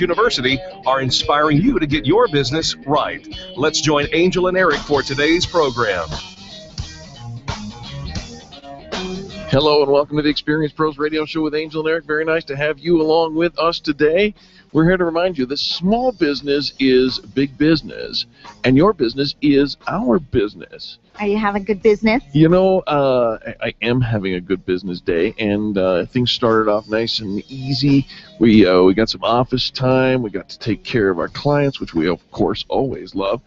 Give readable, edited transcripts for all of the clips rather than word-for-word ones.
University are inspiring you to get your business right. Let's join Angel and Eric for today's program. Hello and welcome to the Experience Pros Radio Show with Angel and Eric. Very nice to have you along with us today. We're here to remind you that small business is big business, and your business is our business. Are you having a good business? You know, I am having a good business day, and things started off nice and easy. We got some office time. We got to take care of our clients, which we, of course, always love.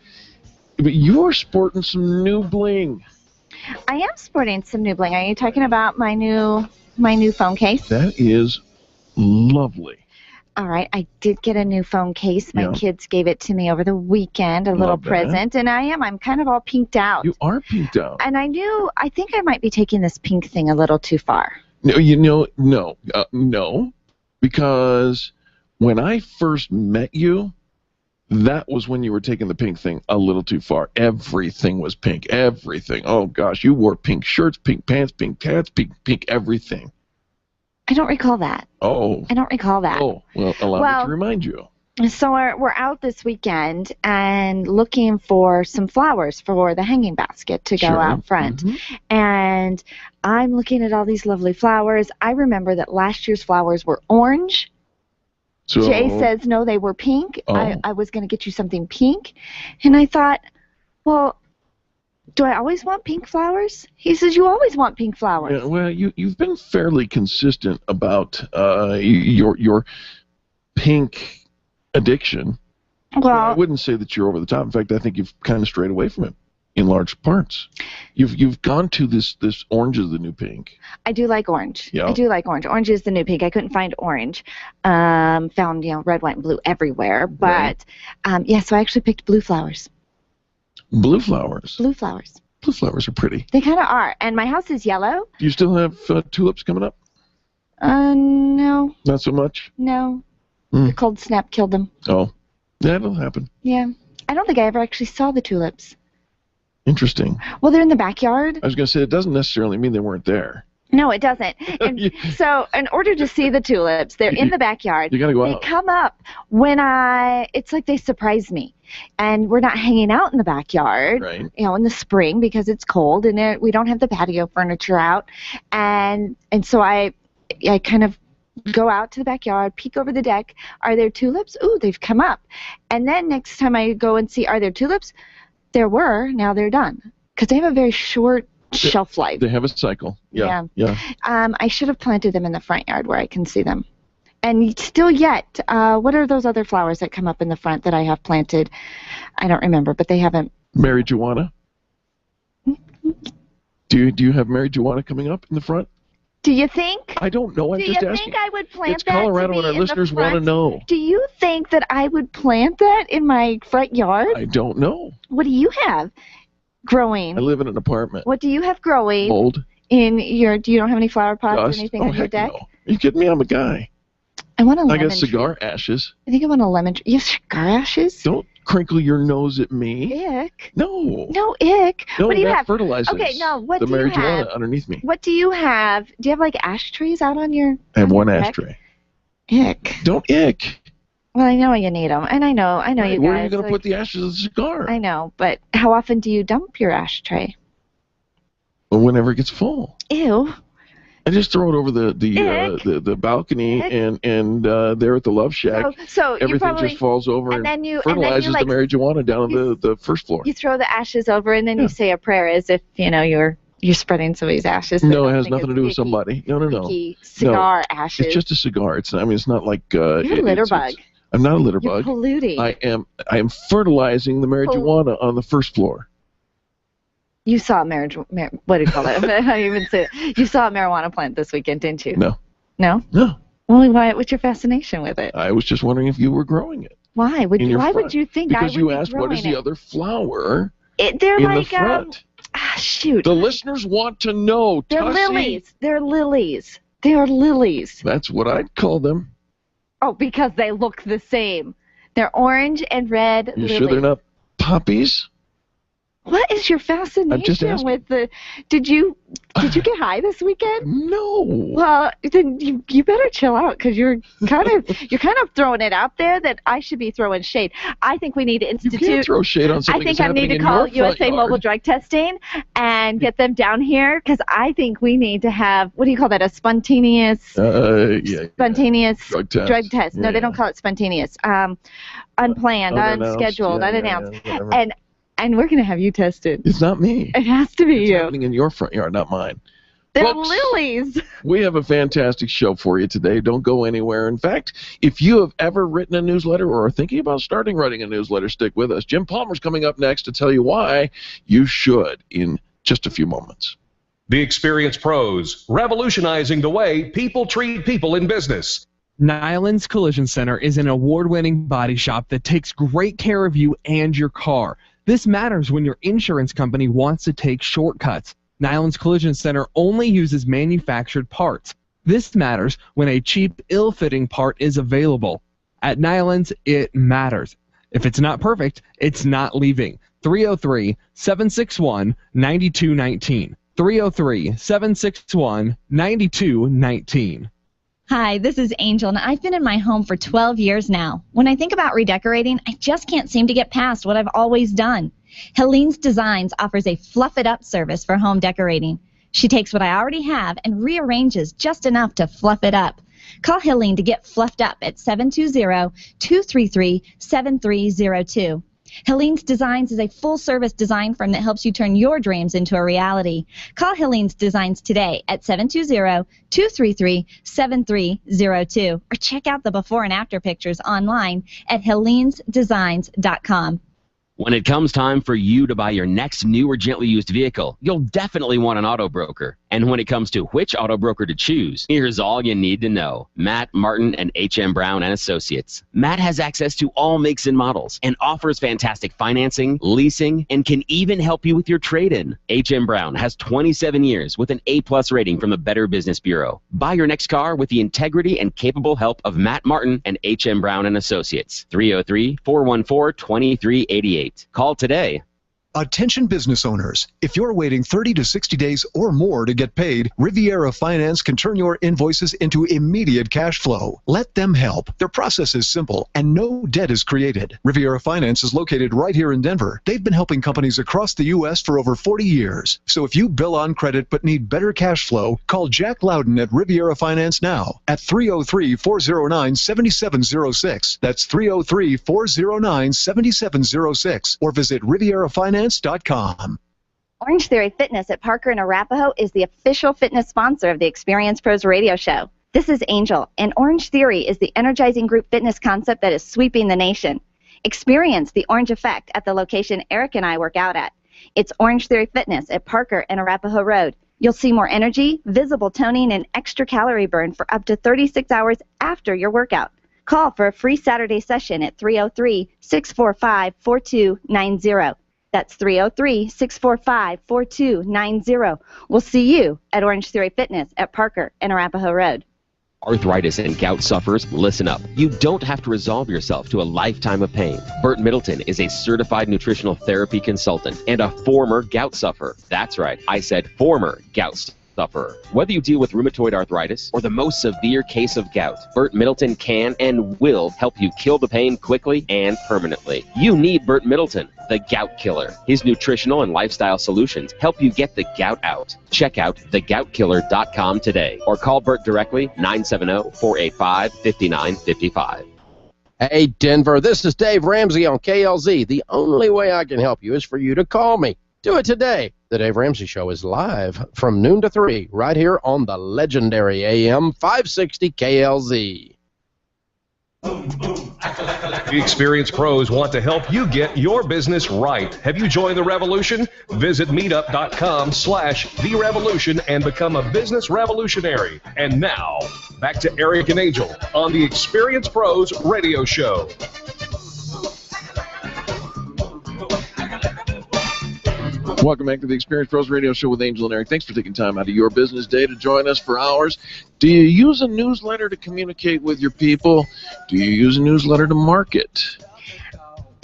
But you're sporting some new bling. I am sporting some new bling. Are you talking about my new phone case? That is lovely. All right, I did get a new phone case. My kids gave it to me over the weekend, a little present, and I'm kind of all pinked out. You are pinked out. And I think I might be taking this pink thing a little too far. No, no, because when I first met you, that was when you were taking the pink thing a little too far. Everything was pink, everything. Oh, gosh, you wore pink shirts, pink pants, pink hats, pink everything. I don't recall that. Oh. I don't recall that. Oh, well, allow me to remind you. So we're out this weekend and looking for some flowers for the hanging basket to go out front. Mm-hmm. And I'm looking at all these lovely flowers. I remember that last year's flowers were orange. So, Jay says, no, they were pink. Oh. I was going to get you something pink. And I thought, well, do I always want pink flowers? He says, you always want pink flowers. Yeah, well, you've been fairly consistent about your pink addiction. Well, I wouldn't say that you're over the top. In fact, I think you've kind of strayed away from it in large parts. You've gone to this orange is the new pink. I do like orange. Yeah. I do like orange. Orange is the new pink. I couldn't find orange. Found red, white, and blue everywhere. But so I actually picked blue flowers. Blue flowers? Blue flowers. Blue flowers are pretty. They kind of are. And my house is yellow. Do you still have tulips coming up? No. Not so much? No. The cold snap killed them. Oh. That'll happen. Yeah. I don't think I ever actually saw the tulips. Interesting. Well, they're in the backyard. I was going to say, it doesn't necessarily mean they weren't there. No, it doesn't. And so in order to see the tulips, they're in the backyard. You got to go out. They come up when it's like they surprise me. And we're not hanging out in the backyard, right, in the spring because it's cold and we don't have the patio furniture out. And so I kind of go out to the backyard, peek over the deck. Are there tulips? Ooh, they've come up. And then next time I go and see, are there tulips? There were. Now they're done. Because they have a very short shelf life. They have a cycle. Yeah. I should have planted them in the front yard where I can see them. And still yet, what are those other flowers that come up in the front that I have planted? I don't remember, but they haven't. Marijuana? Do you have marijuana coming up in the front? Do you think? I don't know. I'm just asking. Do you think I would plant it's that? It's Colorado, and our listeners want to know. Do you think that I would plant that in my front yard? I don't know. What do you have growing? I live in an apartment. What do you have growing? Mold. Do you don't have any flower pots or anything on your deck? No. Are you kidding me? I'm a guy. I want a lemon tree. I got cigar ashes. I think I want a lemon tree. You have cigar ashes? Don't crinkle your nose at me. Ick. No. No, ick. No, what do you have? Fertilizes okay, no, what do you have? The marijuana underneath me. What do you have? Do you have like ashtrays out on your I have one deck? ashtray. Ick. Don't ick. Well, I know you need them, and I know you guys. Where are you going to put the ashes of the cigar? I know, but how often do you dump your ashtray? Well, whenever it gets full. Ew. I just throw it over the balcony and there at the Love Shack. So everything just falls over and fertilizes the marijuana down on the first floor. You throw the ashes over and then you say a prayer as if you're spreading somebody's ashes. No, it has nothing to do with somebody. No. Cigar ashes. It's just a cigar. It's not like you're a litter bug. I'm not a litter bug. You're polluting. I am fertilizing the marijuana on the first floor. You saw a what do you call it? I don't even say it. You saw a marijuana plant this weekend, didn't you? No. No? No. Well, what's your fascination with it? I was just wondering if you were growing it. Why? Would you think because I would you be asked growing what is the other flower they're in like, the front. Shoot. The listeners want to know. They're lilies. They're lilies. They are lilies. That's what I'd call them. Oh, because they look the same. They're orange and red lilies. You sure they're not poppies? What is your fascination with the? Did you get high this weekend? No. Well, then you better chill out because you're kind of throwing it out there that I should be throwing shade. I think we need to institute. You can't throw shade on something. I think I need to call USA Mobile Drug Testing and get them down here because I think we need to have, what do you call that? A spontaneous drug test. No, they don't call it spontaneous. Unplanned, unscheduled, unannounced, and we're going to have you tested. It's not me. It has to be you. It's happening in your front yard, not mine. They're Folks, lilies. We have a fantastic show for you today. Don't go anywhere. In fact, if you have ever written a newsletter or are thinking about starting writing a newsletter, stick with us. Jim Palmer's coming up next to tell you why you should in just a few moments. The Experienced Pros, revolutionizing the way people treat people in business. Nyland's Collision Center is an award-winning body shop that takes great care of you and your car. This matters when your insurance company wants to take shortcuts. Nyland's Collision Center only uses manufactured parts. This matters when a cheap, ill-fitting part is available. At Nyland's, it matters. If it's not perfect, it's not leaving. 303-761-9219. 303-761-9219. Hi, this is Angel, and I've been in my home for 12 years now. When I think about redecorating, I just can't seem to get past what I've always done. Helene's Designs offers a fluff-it-up service for home decorating. She takes what I already have and rearranges just enough to fluff it up. Call Helene to get fluffed up at 720-233-7302. Helene's Designs is a full-service design firm that helps you turn your dreams into a reality. Call Helene's Designs today at 720-233-7302 or check out the before and after pictures online at helenesdesigns.com. When it comes time for you to buy your next new or gently used vehicle, you'll definitely want an auto broker. And when it comes to which auto broker to choose, here's all you need to know. Matt Martin and H.M. Brown & Associates. Matt has access to all makes and models and offers fantastic financing, leasing, and can even help you with your trade-in. H.M. Brown has 27 years with an A+ rating from the Better Business Bureau. Buy your next car with the integrity and capable help of Matt Martin and H.M. Brown & Associates. 303-414-2388. Call today. Attention business owners, if you're waiting 30 to 60 days or more to get paid, Riviera Finance can turn your invoices into immediate cash flow. Let them help. Their process is simple and no debt is created. Riviera Finance is located right here in Denver. They've been helping companies across the U.S. for over 40 years. So if you bill on credit but need better cash flow, call Jack Loudon at Riviera Finance now at 303-409-7706. That's 303-409-7706 or visit RivieraFinance.com. Orange Theory Fitness at Parker and Arapahoe is the official fitness sponsor of the Experience Pros radio show. This is Angel, and Orange Theory is the energizing group fitness concept that is sweeping the nation. Experience the orange effect at the location Eric and I work out at. It's Orange Theory Fitness at Parker and Arapahoe Road. You'll see more energy, visible toning, and extra calorie burn for up to 36 hours after your workout. Call for a free Saturday session at 303-645-4290. That's 303-645-4290. We'll see you at Orange Theory Fitness at Parker and Arapahoe Road. Arthritis and gout sufferers, listen up. You don't have to resolve yourself to a lifetime of pain. Burt Middleton is a certified nutritional therapy consultant and a former gout sufferer. That's right, I said former gout sufferer. Whether you deal with rheumatoid arthritis or the most severe case of gout, Burt Middleton can and will help you kill the pain quickly and permanently. You need Burt Middleton, the gout killer. His nutritional and lifestyle solutions help you get the gout out. Check out thegoutkiller.com today or call Burt directly 970-485-5955. Hey, Denver, this is Dave Ramsey on KLZ. The only way I can help you is for you to call me. Do it today. The Dave Ramsey Show is live from noon to 3 right here on the legendary AM 560 KLZ. The Experienced Pros want to help you get your business right. Have you joined the revolution? Visit meetup.com/therevolution and become a business revolutionary. And now, back to Eric and Angel on the Experienced Pros radio show. Welcome back to the Experience Pros Radio Show with Angel and Eric. Thanks for taking time out of your business day to join us for hours. Do you use a newsletter to communicate with your people? Do you use a newsletter to market?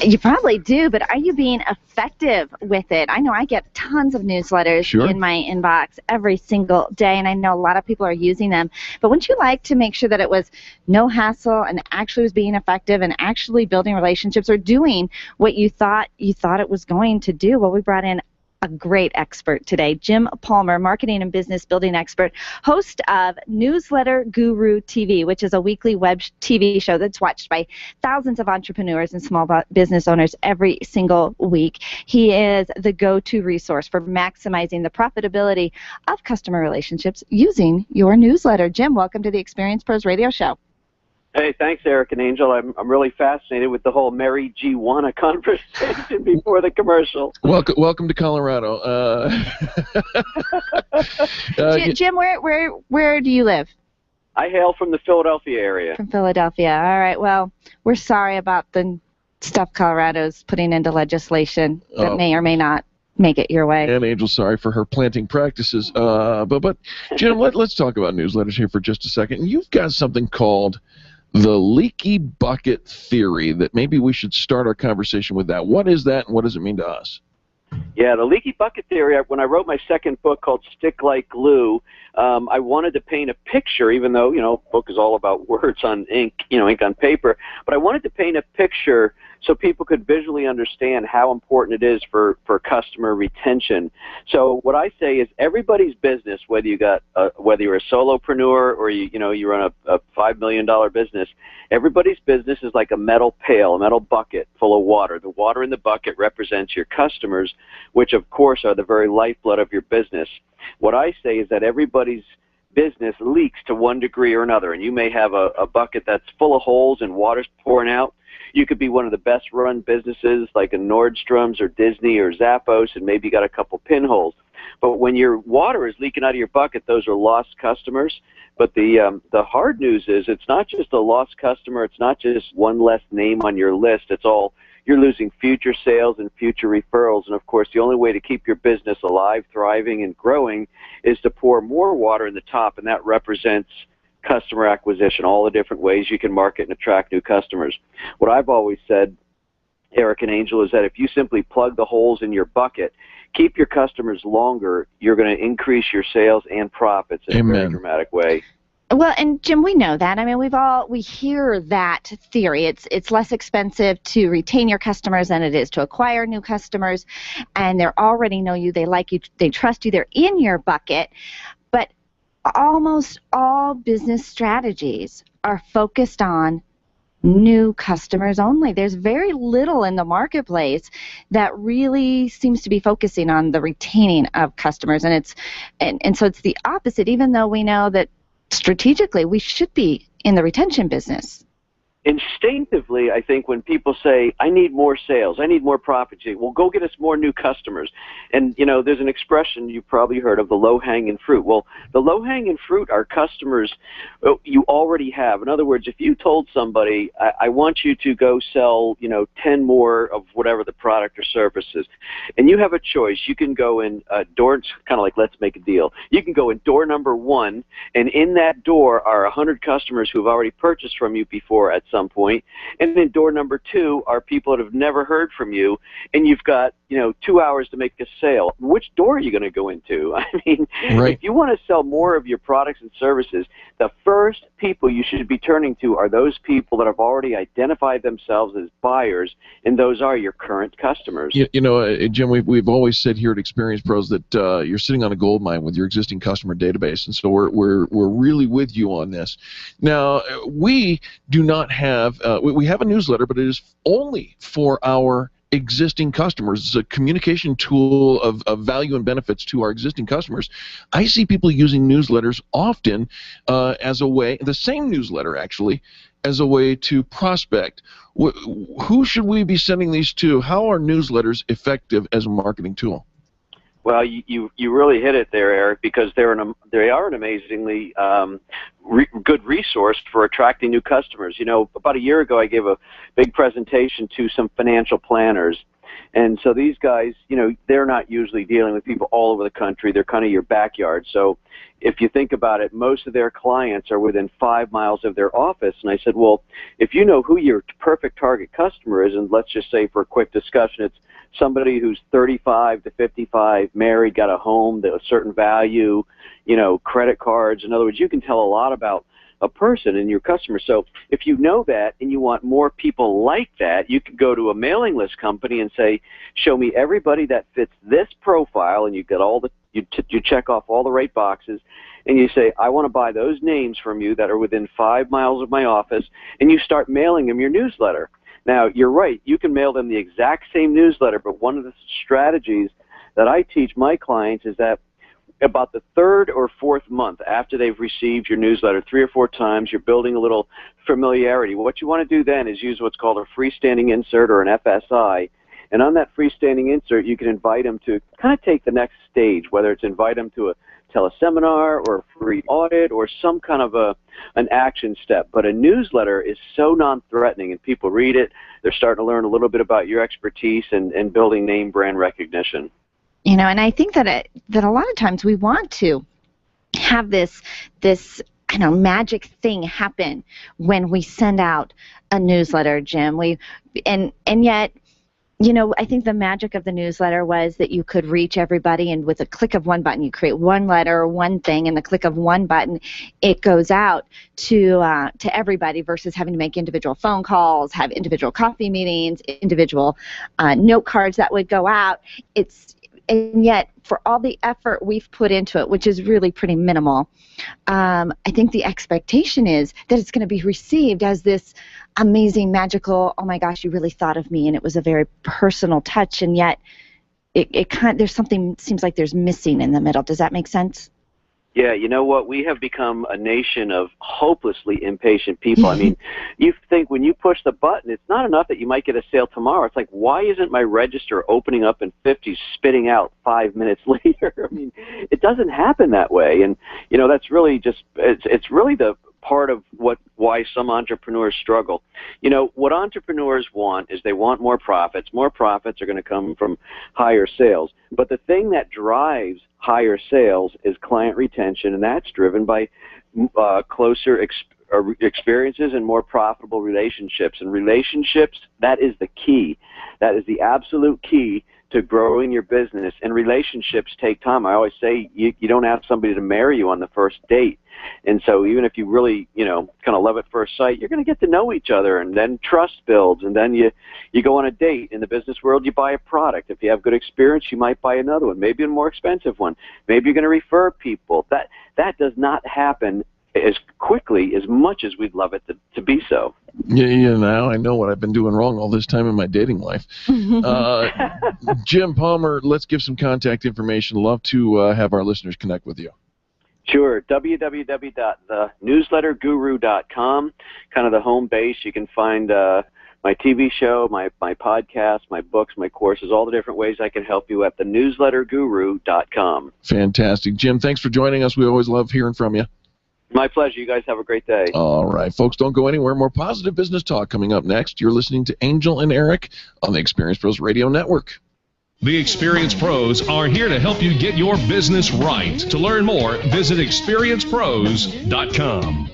You probably do, but are you being effective with it? I know I get tons of newsletters in my inbox every single day, and I know a lot of people are using them. But wouldn't you like to make sure that it was no hassle and actually was being effective and actually building relationships or doing what you thought it was going to do? Well, we brought in a great expert today, Jim Palmer, marketing and business building expert, host of Newsletter Guru TV, which is a weekly web TV show that's watched by thousands of entrepreneurs and small business owners every single week. He is the go-to resource for maximizing the profitability of customer relationships using your newsletter. Jim, welcome to the Experience Pros Radio Show. Hey, thanks, Eric and Angel. I'm really fascinated with the whole Mary G. Wanna conversation before the commercial. Welcome to Colorado. Jim, where do you live? I hail from the Philadelphia area. From Philadelphia. All right. Well, we're sorry about the stuff Colorado's putting into legislation that may or may not make it your way. And Angel, sorry for her planting practices. But Jim, let's talk about newsletters here for just a second. You've got something called the leaky bucket theory that maybe we should start our conversation with that. What is that, and what does it mean to us? Yeah, the leaky bucket theory, when I wrote my second book called Stick Like Glue, I wanted to paint a picture, even though, book is all about words on ink, ink on paper, but I wanted to paint a picture so people could visually understand how important it is for customer retention. So what I say is everybody's business, whether you're a solopreneur or you run a $5 million business, everybody's business is like a metal pail, a metal bucket full of water. The water in the bucket represents your customers, which of course are the very lifeblood of your business. What I say is that everybody's business leaks to one degree or another, and you may have a bucket that's full of holes and water's pouring out. You could be one of the best run businesses like a Nordstrom's or Disney or Zappos, and maybe you got a couple pinholes. But when your water is leaking out of your bucket, those are lost customers. But the hard news is it's not just a lost customer. It's not just one less name on your list. It's all you're losing future sales and future referrals. And, of course, the only way to keep your business alive, thriving, and growing is to pour more water in the top, and that represents customer acquisition, all the different ways you can market and attract new customers. What I've always said, Eric and Angel, is that if you simply plug the holes in your bucket, keep your customers longer, you're going to increase your sales and profits in a very dramatic way. Well, and Jim, we know that. I mean, we hear that theory. It's less expensive to retain your customers than it is to acquire new customers, and they already know you, they like you, they trust you, they're in your bucket. But almost all business strategies are focused on new customers only. There's very little in the marketplace that really seems to be focusing on the retaining of customers, and so it's the opposite. Even though we know that strategically we should be in the retention business. Instinctively, I think when people say, I need more sales, I need more profit, well, go get us more new customers. And, there's an expression you've probably heard of, the low-hanging fruit. Well, the low-hanging fruit are customers you already have. In other words, if you told somebody, I want you to go sell, 10 more of whatever the product or service is, and you have a choice. You can go in door, kind of like let's make a deal. You can go in door number 1, and in that door are 100 customers who have already purchased from you before at some point, and then door number 2 are people that have never heard from you, and you've got 2 hours to make a sale. Which door are you going to go into? I mean, if you want to sell more of your products and services, the first people you should be turning to are those people that have already identified themselves as buyers, and those are your current customers. Jim, we've always said here at Experience Pros that you're sitting on a gold mine with your existing customer database, and so we're really with you on this. Now, we do not have we have a newsletter, but it is only for our existing customers. It's a communication tool of value and benefits to our existing customers. I see people using newsletters often as a way, the same newsletter actually, as a way to prospect. Who should we be sending these to? How are newsletters effective as a marketing tool? Well, you really hit it there, Eric, because they are an amazingly good resource for attracting new customers. About a year ago, I gave a big presentation to some financial planners, And so these guys, they're not usually dealing with people all over the country. They're kind of your backyard. So if you think about it, most of their clients are within 5 miles of their office. And I said, well, if you know who your perfect target customer is, and let's just say for a quick discussion, it's somebody who's 35 to 55, married, got a home, a certain value, credit cards. In other words, you can tell a lot about a person and your customer. So if you know that and you want more people like that, you could go to a mailing list company and say, show me everybody that fits this profile, and you get you check off all the right boxes, and you say, I want to buy those names from you that are within 5 miles of my office, and you start mailing them your newsletter. Now, you're right, you can mail them the exact same newsletter, but one of the strategies that I teach my clients is that about the third or fourth month after they've received your newsletter 3 or 4 times, you're building a little familiarity. What you want to do then is use what's called a freestanding insert or an FSI. And on that freestanding insert, you can invite them to kind of take the next stage, whether it's invite them to a teleseminar or a free audit or some kind of an action step. But a newsletter is so non-threatening, and people read it. They're starting to learn a little bit about your expertise and building name brand recognition. And I think that that a lot of times we want to have this magic thing happen when we send out a newsletter, Jim. And yet, I think the magic of the newsletter was that you could reach everybody, and with a click of one button, you create one letter or one thing, and the click of one button, it goes out to everybody versus having to make individual phone calls, have individual coffee meetings, individual note cards that would go out. And yet, for all the effort we've put into it, which is really pretty minimal, I think the expectation is that it's going to be received as this amazing, magical, oh my gosh, you really thought of me, and it was a very personal touch, and yet there's something, seems like there's missing in the middle. Does that make sense? Yeah, you know what? We have become a nation of hopelessly impatient people. I mean, you think when you push the button, it's not enough that you might get a sale tomorrow. It's like, why isn't my register opening up in 50, spitting out 5 minutes later? I mean, it doesn't happen that way. And, that's really just, it's really the part of why some entrepreneurs struggle. What entrepreneurs want is they want more profits. More profits are going to come from higher sales. But the thing that drives higher sales is client retention, and that's driven by closer experiences and more profitable relationships. And relationships, that is the key. That is the absolute key to growing your business. And relationships take time. I always say you don't ask somebody to marry you on the first date. And so even if you really, kind of love at first sight, you're going to get to know each other, and then trust builds, and then you go on a date. In the business world, you buy a product. If you have good experience, you might buy another one, maybe a more expensive one. Maybe you're going to refer people. That does not happen as quickly as much as we'd love it to be so. Yeah, now I know what I've been doing wrong all this time in my dating life. Jim Palmer, let's give some contact information. Love to have our listeners connect with you. Sure, www.thenewsletterguru.com, kind of the home base. You can find my TV show, my podcast, my books, my courses, all the different ways I can help you at thenewsletterguru.com. Fantastic. Jim, thanks for joining us. We always love hearing from you. My pleasure. You guys have a great day. All right, folks, don't go anywhere. More positive business talk coming up next. You're listening to Angel and Eric on the Experience Pros Radio Network. The Experience Pros are here to help you get your business right. To learn more, visit experiencepros.com.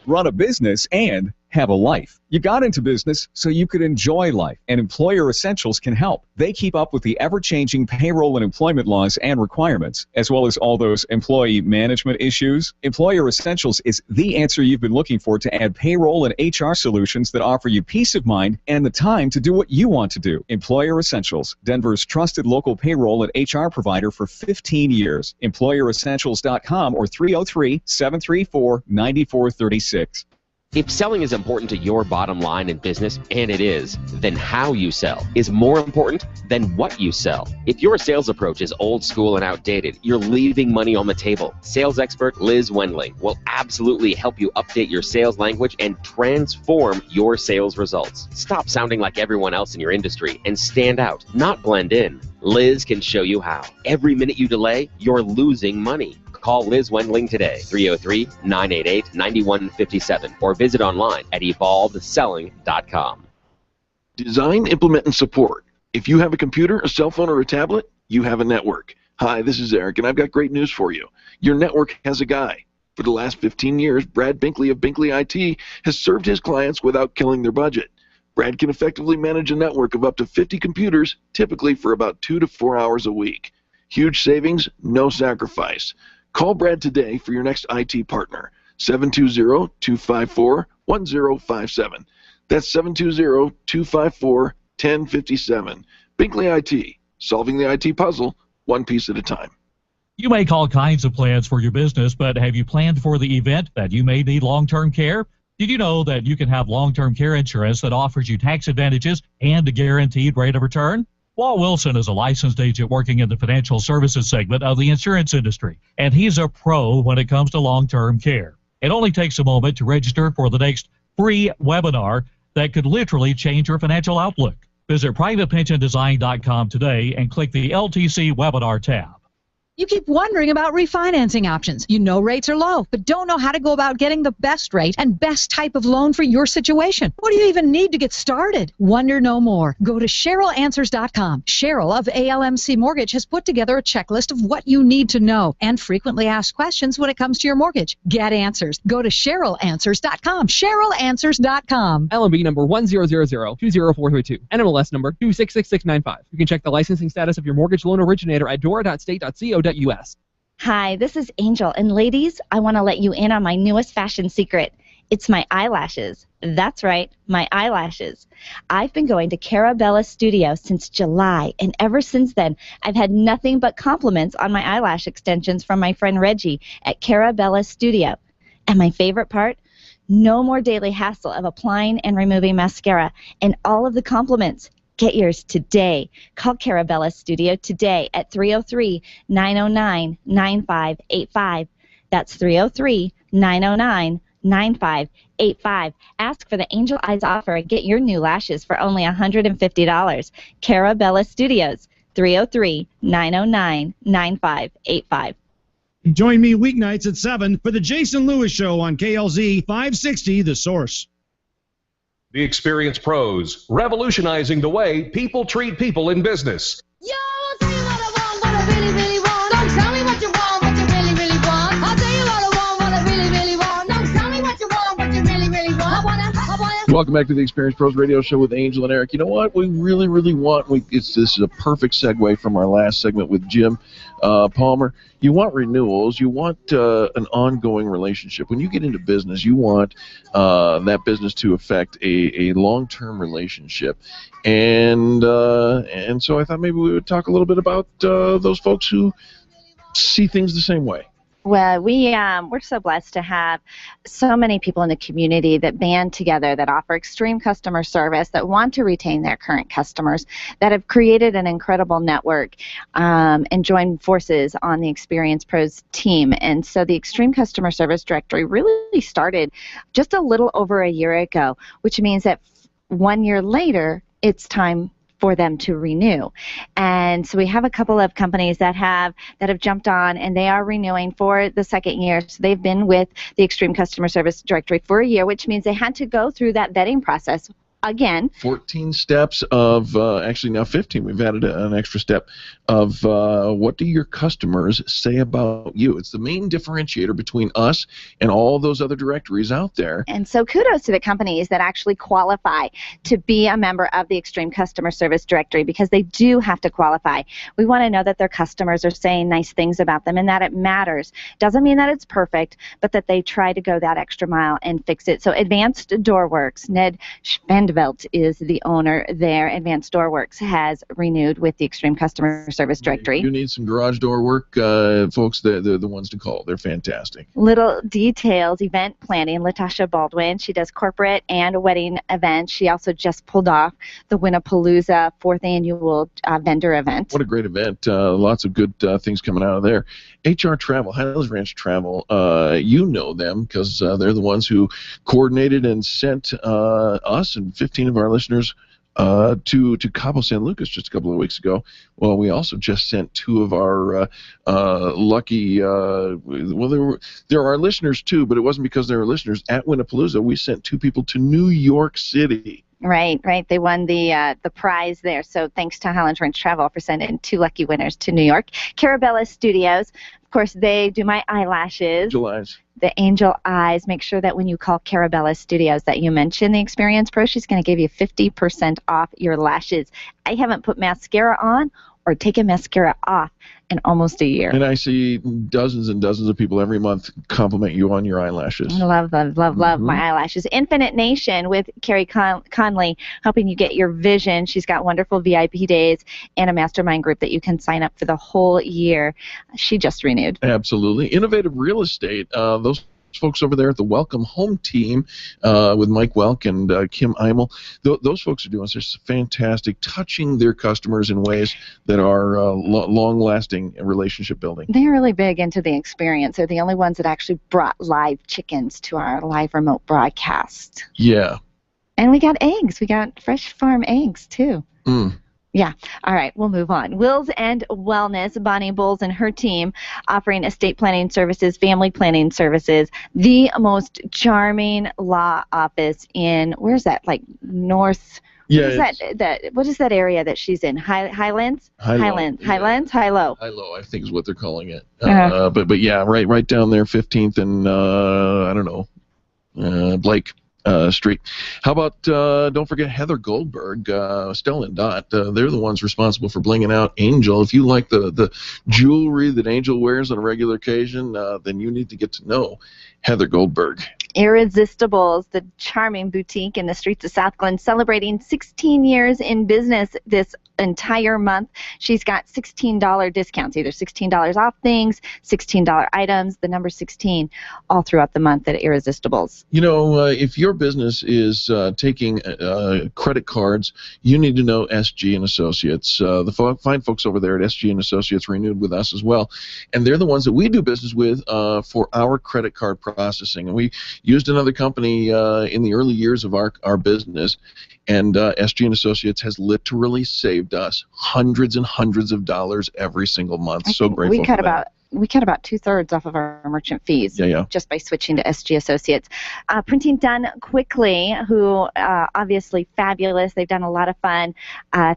Run a business and have a life. You got into business so you could enjoy life, and Employer Essentials can help. They keep up with the ever-changing payroll and employment laws and requirements, as well as all those employee management issues. Employer Essentials is the answer you've been looking for to add payroll and HR solutions that offer you peace of mind and the time to do what you want to do. Employer Essentials, Denver's trusted local payroll and HR provider for 15 years. EmployerEssentials.com or 303-734-9436. If selling is important to your bottom line in business, and it is, then how you sell is more important than what you sell. If your sales approach is old school and outdated, you're leaving money on the table. Sales expert Liz Wendling will absolutely help you update your sales language and transform your sales results. Stop sounding like everyone else in your industry and stand out, not blend in. Liz can show you how. Every minute you delay, you're losing money. Call Liz Wendling today, 303-988-9157, or visit online at evolvedselling.com. Design, implement, and support If you have a computer, a cell phone, or a tablet, you have a network. Hi, this is Eric, and I've got great news for you. Your network has a guy. For the last 15 years, Brad Binkley of Binkley IT has served his clients without killing their budget. Brad can effectively manage a network of up to 50 computers, typically for about 2 to 4 hours a week. Huge savings, no sacrifice. Call Brad today for your next IT partner. 720-254-1057. That's 720-254-1057. Binkley IT, solving the IT puzzle one piece at a time. You make all kinds of plans for your business, but have you planned for the event that you may need long-term care? Did you know that you can have long-term care insurance that offers you tax advantages and a guaranteed rate of return? Walt Wilson is a licensed agent working in the financial services segment of the insurance industry, and he's a pro when it comes to long-term care. It only takes a moment to register for the next free webinar that could literally change your financial outlook. Visit privatepensiondesign.com today and click the LTC webinar tab. You keep wondering about refinancing options. You know rates are low, but don't know how to go about getting the best rate and best type of loan for your situation. What do you even need to get started? Wonder no more. Go to CherylAnswers.com. Cheryl of ALMC Mortgage has put together a checklist of what you need to know and frequently asked questions when it comes to your mortgage. Get answers. Go to CherylAnswers.com. CherylAnswers.com. LMB number 100020432. NMLS number 266695. You can check the licensing status of your mortgage loan originator at dora.state.co.us. Hi, this is Angel, and ladies, I want to let you in on my newest fashion secret. It's my eyelashes. That's right, my eyelashes. I've been going to Carabella Studio since July, and ever since then, I've had nothing but compliments on my eyelash extensions from my friend Reggie at Carabella Studio. And my favorite part? No more daily hassle of applying and removing mascara, and all of the compliments. Get yours today. Call Carabella Studio today at 303-909-9585. That's 303-909-9585. Ask for the Angel Eyes offer and get your new lashes for only $150. Carabella Studios, 303-909-9585. Join me weeknights at 7 for the Jason Lewis Show on KLZ 560 The Source. The Experienced Pros, revolutionizing the way people treat people in business. Yo, I'll tell you what I want, what I really, really want. Don't tell me what you want, what you really, really want. I'll tell you what I want, what I really, really want. Don't tell me what you want, what you really, really want. I wanna. Welcome back to the Experienced Pros Radio Show with Angel and Eric. You know what we really, really want? This is a perfect segue from our last segment with Jim Palmer. You want renewals. You want an ongoing relationship. When you get into business, you want that business to affect a long-term relationship. And so I thought maybe we would talk a little bit about those folks who see things the same way. Well, we're so blessed to have so many people in the community that band together, that offer extreme customer service, that want to retain their current customers, that have created an incredible network and joined forces on the Experienced Pros team. And so the Extreme Customer Service Directory really started just a little over a year ago, which means that 1 year later, it's time for them to renew. And so we have a couple of companies that have jumped on, and they are renewing for the second year. So they've been with the Extreme Customer Service Directory for a year, which means they had to go through that vetting process again. 14 steps of, actually now 15, we've added an extra step of what do your customers say about you? It's the main differentiator between us and all those other directories out there. And so kudos to the companies that actually qualify to be a member of the Extreme Customer Service Directory, because they do have to qualify. We want to know that their customers are saying nice things about them and that it matters. Doesn't mean that it's perfect, but that they try to go that extra mile and fix it. So Advanced Doorworks, Ned Spendveld is the owner there. Advanced Doorworks has renewed with the Extreme Customer Service Directory. You need some garage door work, folks, they're the ones to call. They're fantastic. Little Details Event Planning, Latasha Baldwin. She does corporate and wedding events. She also just pulled off the Winnapalooza 4th annual vendor event. What a great event. Lots of good things coming out of there. HR Travel, Highlands Ranch Travel, you know them because they're the ones who coordinated and sent us and 15 of our listeners to Cabo San Lucas just a couple of weeks ago. Well, we also just sent 2 of our lucky, well, there are listeners too, but it wasn't because they were listeners. At Winnapalooza, we sent 2 people to New York City. Right. They won the prize there. So thanks to Highland Ranch Travel for sending 2 lucky winners to New York. Carabella Studios, of course, they do my eyelashes. Angel eyes. The angel eyes. Make sure that when you call Carabella Studios that you mention the Experience Pro. She's going to give you 50% off your lashes. I haven't put mascara on or taken mascara off in almost a year. And I see dozens and dozens of people every month compliment you on your eyelashes. Love my eyelashes. Infinite Nation with Carrie Conley, helping you get your vision. She's got wonderful VIP days and a mastermind group that you can sign up for the whole year. She just renewed. Absolutely. Innovative Real Estate. Those folks over there at the Welcome Home team with Mike Welk and Kim Eimel, those folks are doing just fantastic, touching their customers in ways that are long-lasting relationship building. They're really big into the experience. They're the only ones that actually brought live chickens to our live remote broadcast. Yeah. And we got eggs. We got fresh farm eggs, too. Mm. Yeah. All right, we'll move on. Wills and Wellness, Bonnie Bowles and her team offering estate planning services, family planning services, the most charming law office in, where's that, like north? Yeah. What is that area that she's in? Highlands? Highlands. High-low. High-low, I think is what they're calling it. Uh-huh. But yeah, right down there, 15th and, I don't know, Blake. Street. How about, don't forget Heather Goldberg, Stella and Dot. They're the ones responsible for blinging out Angel. If you like the jewelry that Angel wears on a regular occasion, then you need to get to know Heather Goldberg. Irresistibles, the charming boutique in the streets of South Glen, celebrating 16 years in business this entire month. She's got $16 discounts, either $16 off things, $16 items, the number 16, all throughout the month at Irresistibles. You know, if your business is taking credit cards, you need to know SG and Associates. The fine folks over there at SG and Associates renewed with us as well, and they're the ones that we do business with for our credit card processing. And we used another company in the early years of our business, and SG and Associates has literally saved us hundreds and hundreds of dollars every single month. So grateful for that. We cut about 2/3 off of our merchant fees just by switching to SG Associates. Printing Done Quickly, who obviously fabulous. They've done a lot of fun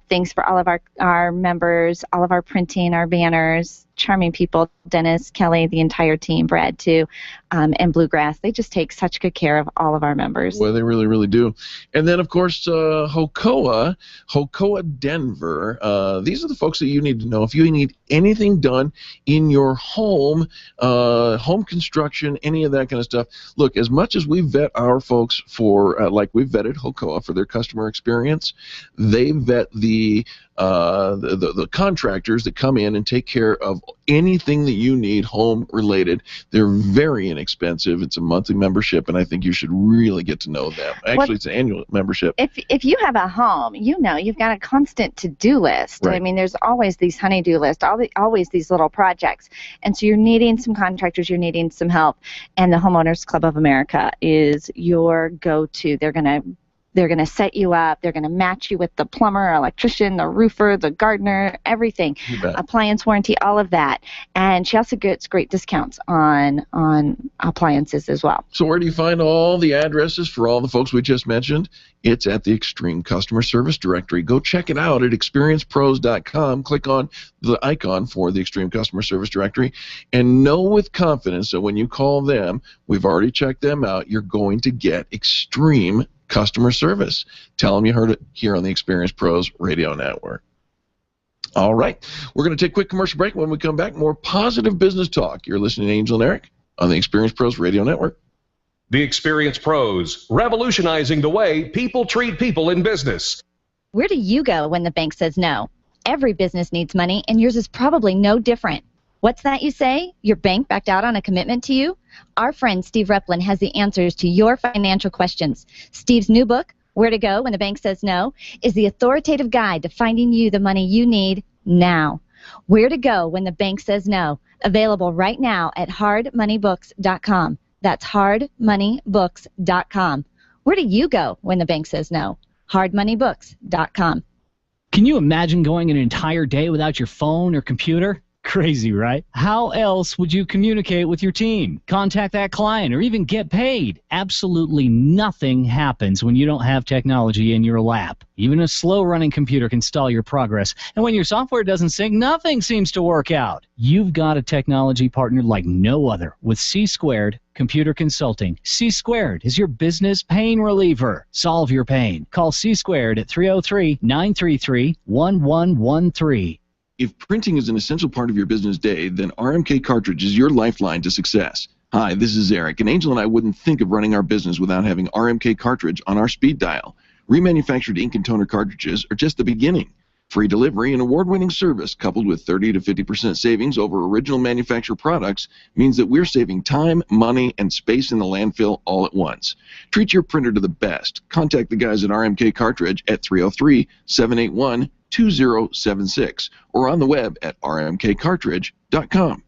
things for all of our members, all of our printing, our banners. Charming people, Dennis, Kelly, the entire team, Brad too, and Bluegrass. They just take such good care of all of our members. Well, they really, really do. And then, of course, Hocoa Denver. These are the folks that you need to know. If you need anything done in your home, home construction, any of that kind of stuff, look, as much as we vet our folks for, like we've vetted Hocoa for their customer experience, they vet the contractors that come in and take care of anything that you need home related. They're very inexpensive. It's a monthly membership, and I think you should really get to know them. Actually, it's an annual membership. If you have a home, you know you've got a constant to-do list. Right. I mean, there's always these honey-do lists, always these little projects. And so you're needing some contractors, you're needing some help, and the Homeowners Club of America is your go-to. They're going to set you up. They're going to match you with the plumber, electrician, the roofer, the gardener, everything. Appliance warranty, all of that. And she also gets great discounts on appliances as well. So where do you find all the addresses for all the folks we just mentioned? It's at the Extreme Customer Service Directory. Go check it out at experiencepros.com. Click on the icon for the Extreme Customer Service Directory and know with confidence that when you call them, we've already checked them out, you're going to get extreme customer service. Tell them you heard it here on the Experience Pros Radio Network. All right. We're going to take a quick commercial break. When we come back, more positive business talk. You're listening to Angel and Eric on the Experience Pros Radio Network. The Experience Pros, revolutionizing the way people treat people in business. Where do you go when the bank says no? Every business needs money, and yours is probably no different. What's that you say? Your bank backed out on a commitment to you? Our friend Steve Replin has the answers to your financial questions. Steve's new book, Where to Go When the Bank Says No, is the authoritative guide to finding you the money you need now. Where to Go When the Bank Says No, available right now at hardmoneybooks.com. That's hardmoneybooks.com. Where do you go when the bank says no? hardmoneybooks.com. Can you imagine going an entire day without your phone or computer? Crazy, right? How else would you communicate with your team, contact that client, or even get paid? Absolutely nothing happens when you don't have technology in your lap. Even a slow-running computer can stall your progress, and when your software doesn't sync, nothing seems to work out. You've got a technology partner like no other with C-Squared Computer Consulting. C-Squared is your business pain reliever. Solve your pain. Call C-Squared at 303-933-1113. If printing is an essential part of your business day, then RMK Cartridge is your lifeline to success. Hi, this is Eric, and Angel and I wouldn't think of running our business without having RMK Cartridge on our speed dial. Remanufactured ink and toner cartridges are just the beginning. Free delivery and award-winning service coupled with 30 to 50% savings over original manufacturer products means that we're saving time, money, and space in the landfill all at once. Treat your printer to the best. Contact the guys at RMK Cartridge at 303-781-2076 or on the web at rmkcartridge.com.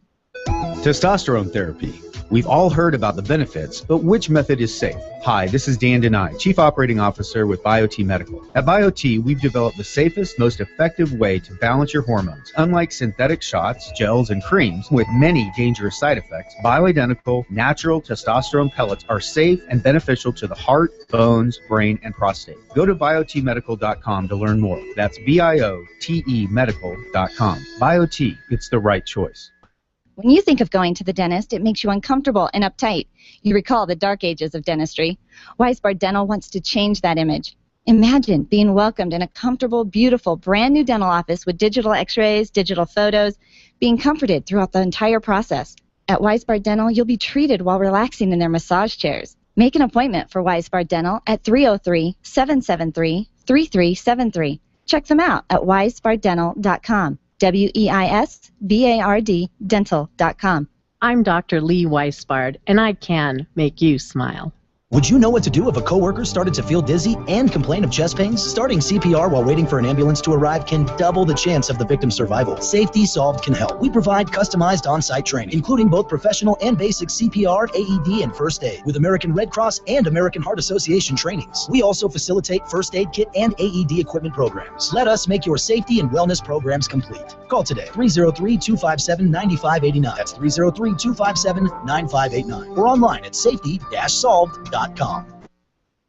Testosterone therapy. We've all heard about the benefits, but which method is safe? Hi, this is Dan Denai, Chief Operating Officer with BioT Medical. At BioT, we've developed the safest, most effective way to balance your hormones. Unlike synthetic shots, gels, and creams with many dangerous side effects, bioidentical, natural testosterone pellets are safe and beneficial to the heart, bones, brain, and prostate. Go to biotmedical.com to learn more. That's BIOTE medical.com. BioT, it's the right choice. When you think of going to the dentist, it makes you uncomfortable and uptight. You recall the dark ages of dentistry. Weisbard Dental wants to change that image. Imagine being welcomed in a comfortable, beautiful, brand new dental office with digital x-rays, digital photos, being comforted throughout the entire process. At Weisbard Dental, you'll be treated while relaxing in their massage chairs. Make an appointment for Weisbard Dental at 303-773-3373. Check them out at weisbarddental.com. WEISBARD dental.com. I'm Dr. Lee Weisbard, and I can make you smile. Would you know what to do if a coworker started to feel dizzy and complain of chest pains? Starting CPR while waiting for an ambulance to arrive can double the chance of the victim's survival. Safety Solved can help. We provide customized on-site training, including both professional and basic CPR, AED, and first aid, with American Red Cross and American Heart Association trainings. We also facilitate first aid kit and AED equipment programs. Let us make your safety and wellness programs complete. Call today, 303-257-9589. That's 303-257-9589. Or online at safety-solved.com.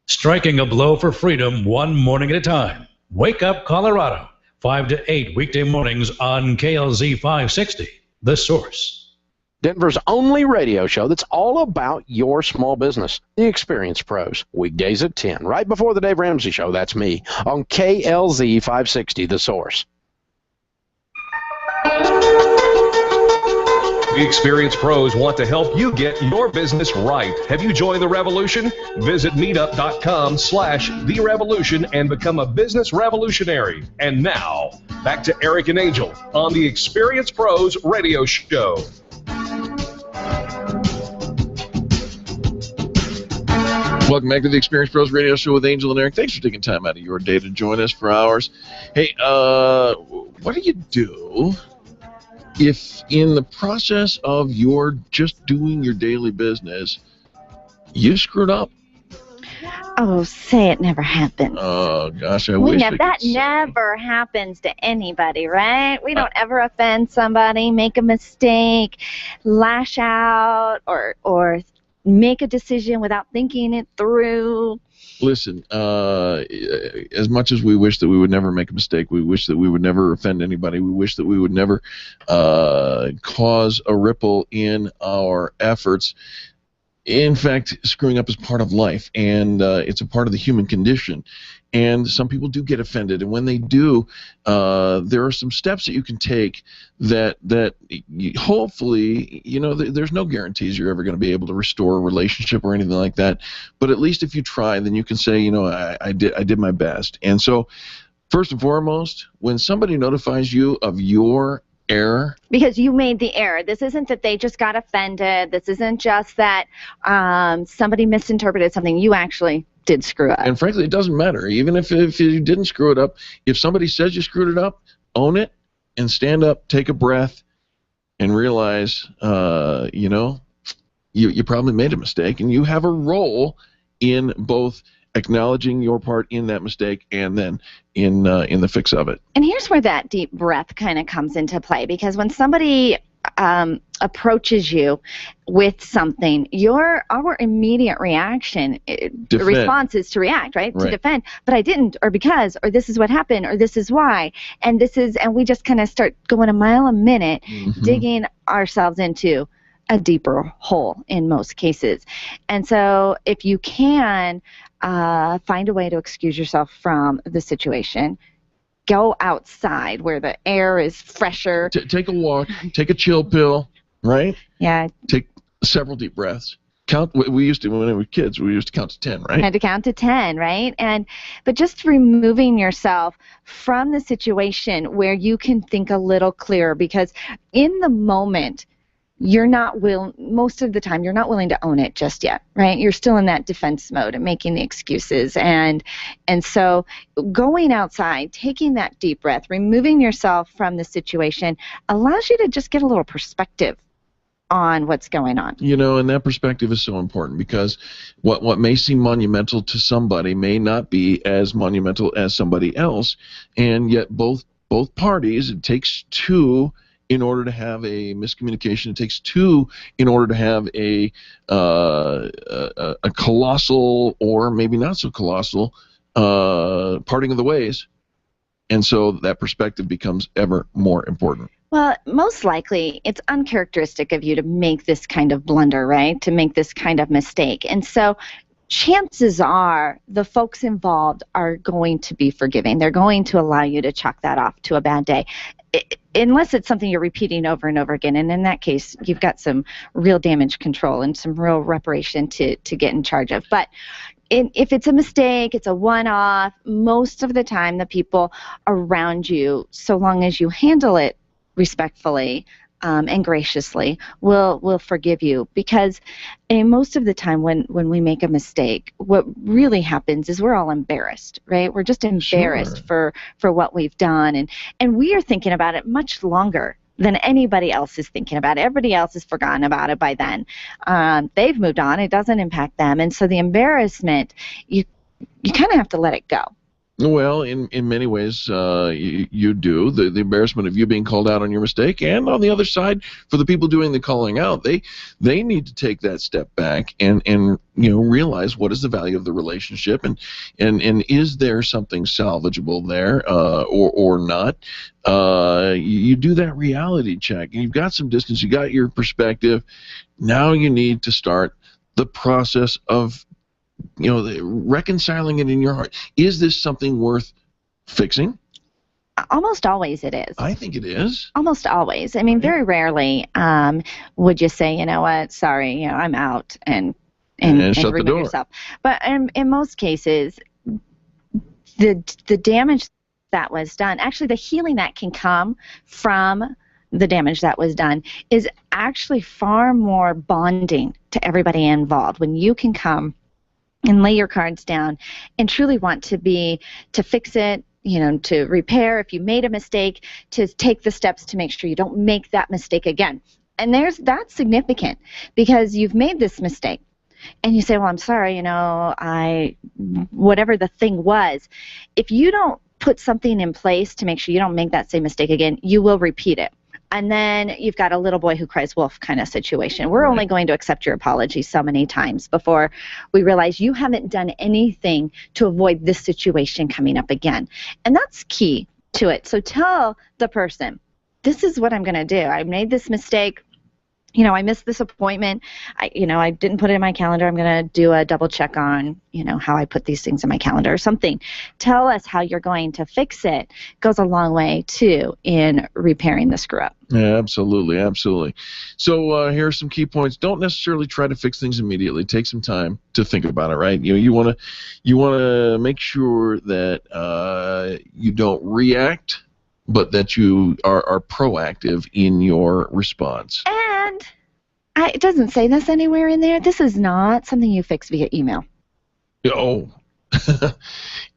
Striking a blow for freedom one morning at a time. Wake Up Colorado, 5 to 8 weekday mornings on KLZ 560, The Source. Denver's only radio show that's all about your small business. The Experience Pros, weekdays at 10, right before the Dave Ramsey Show, that's me, on KLZ 560, The Source. The Experience Pros want to help you get your business right. Have you joined the revolution? Visit meetup.com/The Revolution and become a business revolutionary. And now, back to Eric and Angel on the Experience Pros radio show. Welcome back to the Experience Pros radio show with Angel and Eric. Thanks for taking time out of your day to join us for hours. Hey, what do you do if in the process of your just doing your daily business, you screwed up? Oh, say it never happened. Oh, gosh, I wish I could that say. never happens to anybody, right? We don't ever offend somebody, make a mistake, lash out, or make a decision without thinking it through. Listen, as much as we wish that we would never make a mistake, we wish that we would never offend anybody, we wish that we would never cause a ripple in our efforts. In fact, screwing up is part of life, and it's a part of the human condition. And some people do get offended, and when they do, there are some steps that you can take that hopefully, there's no guarantees you're ever going to be able to restore a relationship or anything like that. But at least if you try, then you can say, I did my best. And so, first and foremost, when somebody notifies you of your error, because you made the error. This isn't that they just got offended. This isn't just that somebody misinterpreted something. You actually did screw up. And frankly, it doesn't matter. Even if you didn't screw it up, if somebody says you screwed it up, own it and stand up, take a breath, and realize, you probably made a mistake, and you have a role in both acknowledging your part in that mistake, and then in the fix of it. And here's where that deep breath kind of comes into play, because when somebody approaches you with something, our immediate reaction, response is to react, right? To defend. But I didn't, or because, or this is what happened, or this is why, and we just kind of start going a mile a minute, digging ourselves into a deeper hole in most cases. And so if you can find a way to excuse yourself from the situation, go outside where the air is fresher. Take a walk, take a chill pill, right? Yeah. Take several deep breaths. Count. We used to, when we were kids, we used to count to 10, right? Had to count to 10, right? But just removing yourself from the situation where you can think a little clearer, because in the moment, most of the time, you're not willing to own it just yet, right? You're still in that defense mode and making the excuses. And so going outside, taking that deep breath, removing yourself from the situation allows you to just get a little perspective on what's going on. And that perspective is so important, because what may seem monumental to somebody may not be as monumental as somebody else, and yet both parties, it takes two in order to have a miscommunication. It takes two in order to have a colossal, or maybe not so colossal, parting of the ways. And so that perspective becomes ever more important. Well, most likely, it's uncharacteristic of you to make this kind of blunder, right? To make this kind of mistake. And so chances are the folks involved are going to be forgiving. They're going to allow you to chalk that off to a bad day, unless it's something you're repeating over and over again. And in that case, you've got some real damage control and some real reparation to get in charge of. But if it's a mistake, it's a one-off, most of the time the people around you, so long as you handle it respectfully and graciously, will forgive you. Because most of the time when we make a mistake, what really happens is we're all embarrassed, right? We're just embarrassed for what we've done. And we are thinking about it much longer than anybody else is thinking about it. Everybody else has forgotten about it by then. They've moved on. It doesn't impact them. And so the embarrassment, you kind of have to let it go. Well, in many ways, you do. The embarrassment of you being called out on your mistake, and on the other side, for the people doing the calling out, they need to take that step back and realize what is the value of the relationship, and is there something salvageable there, or not. You do that reality check, and you've got some distance, you got your perspective. Now you need to start the process of reconciling it in your heart. Is this something worth fixing? Almost always it is. I think it is. Almost always. I mean, very rarely would you say, you know what, sorry, I'm out, and shut the door. Yourself. But in most cases, the damage that was done, actually the healing that can come from the damage that was done, is actually far more bonding to everybody involved. When you can come and lay your cards down and truly want to fix it, to repair if you made a mistake, to take the steps to make sure you don't make that mistake again. And that's significant, because you've made this mistake and you say, well, I'm sorry, whatever the thing was. If you don't put something in place to make sure you don't make that same mistake again, you will repeat it. And then you've got a little boy who cries wolf kind of situation. We're only going to accept your apology so many times before we realize you haven't done anything to avoid this situation coming up again. And that's key to it. So tell the person, this is what I'm going to do. I made this mistake. I missed this appointment. I didn't put it in my calendar. I'm going to do a double check on, how I put these things in my calendar or something. Tell us how you're going to fix it. Goes a long way, too, in repairing the screw up. Yeah, absolutely, absolutely. So here are some key points. Don't necessarily try to fix things immediately. Take some time to think about it, right? You want to make sure that you don't react, but that you are proactive in your response. And it doesn't say this anywhere in there. This is not something you fix via email. Oh,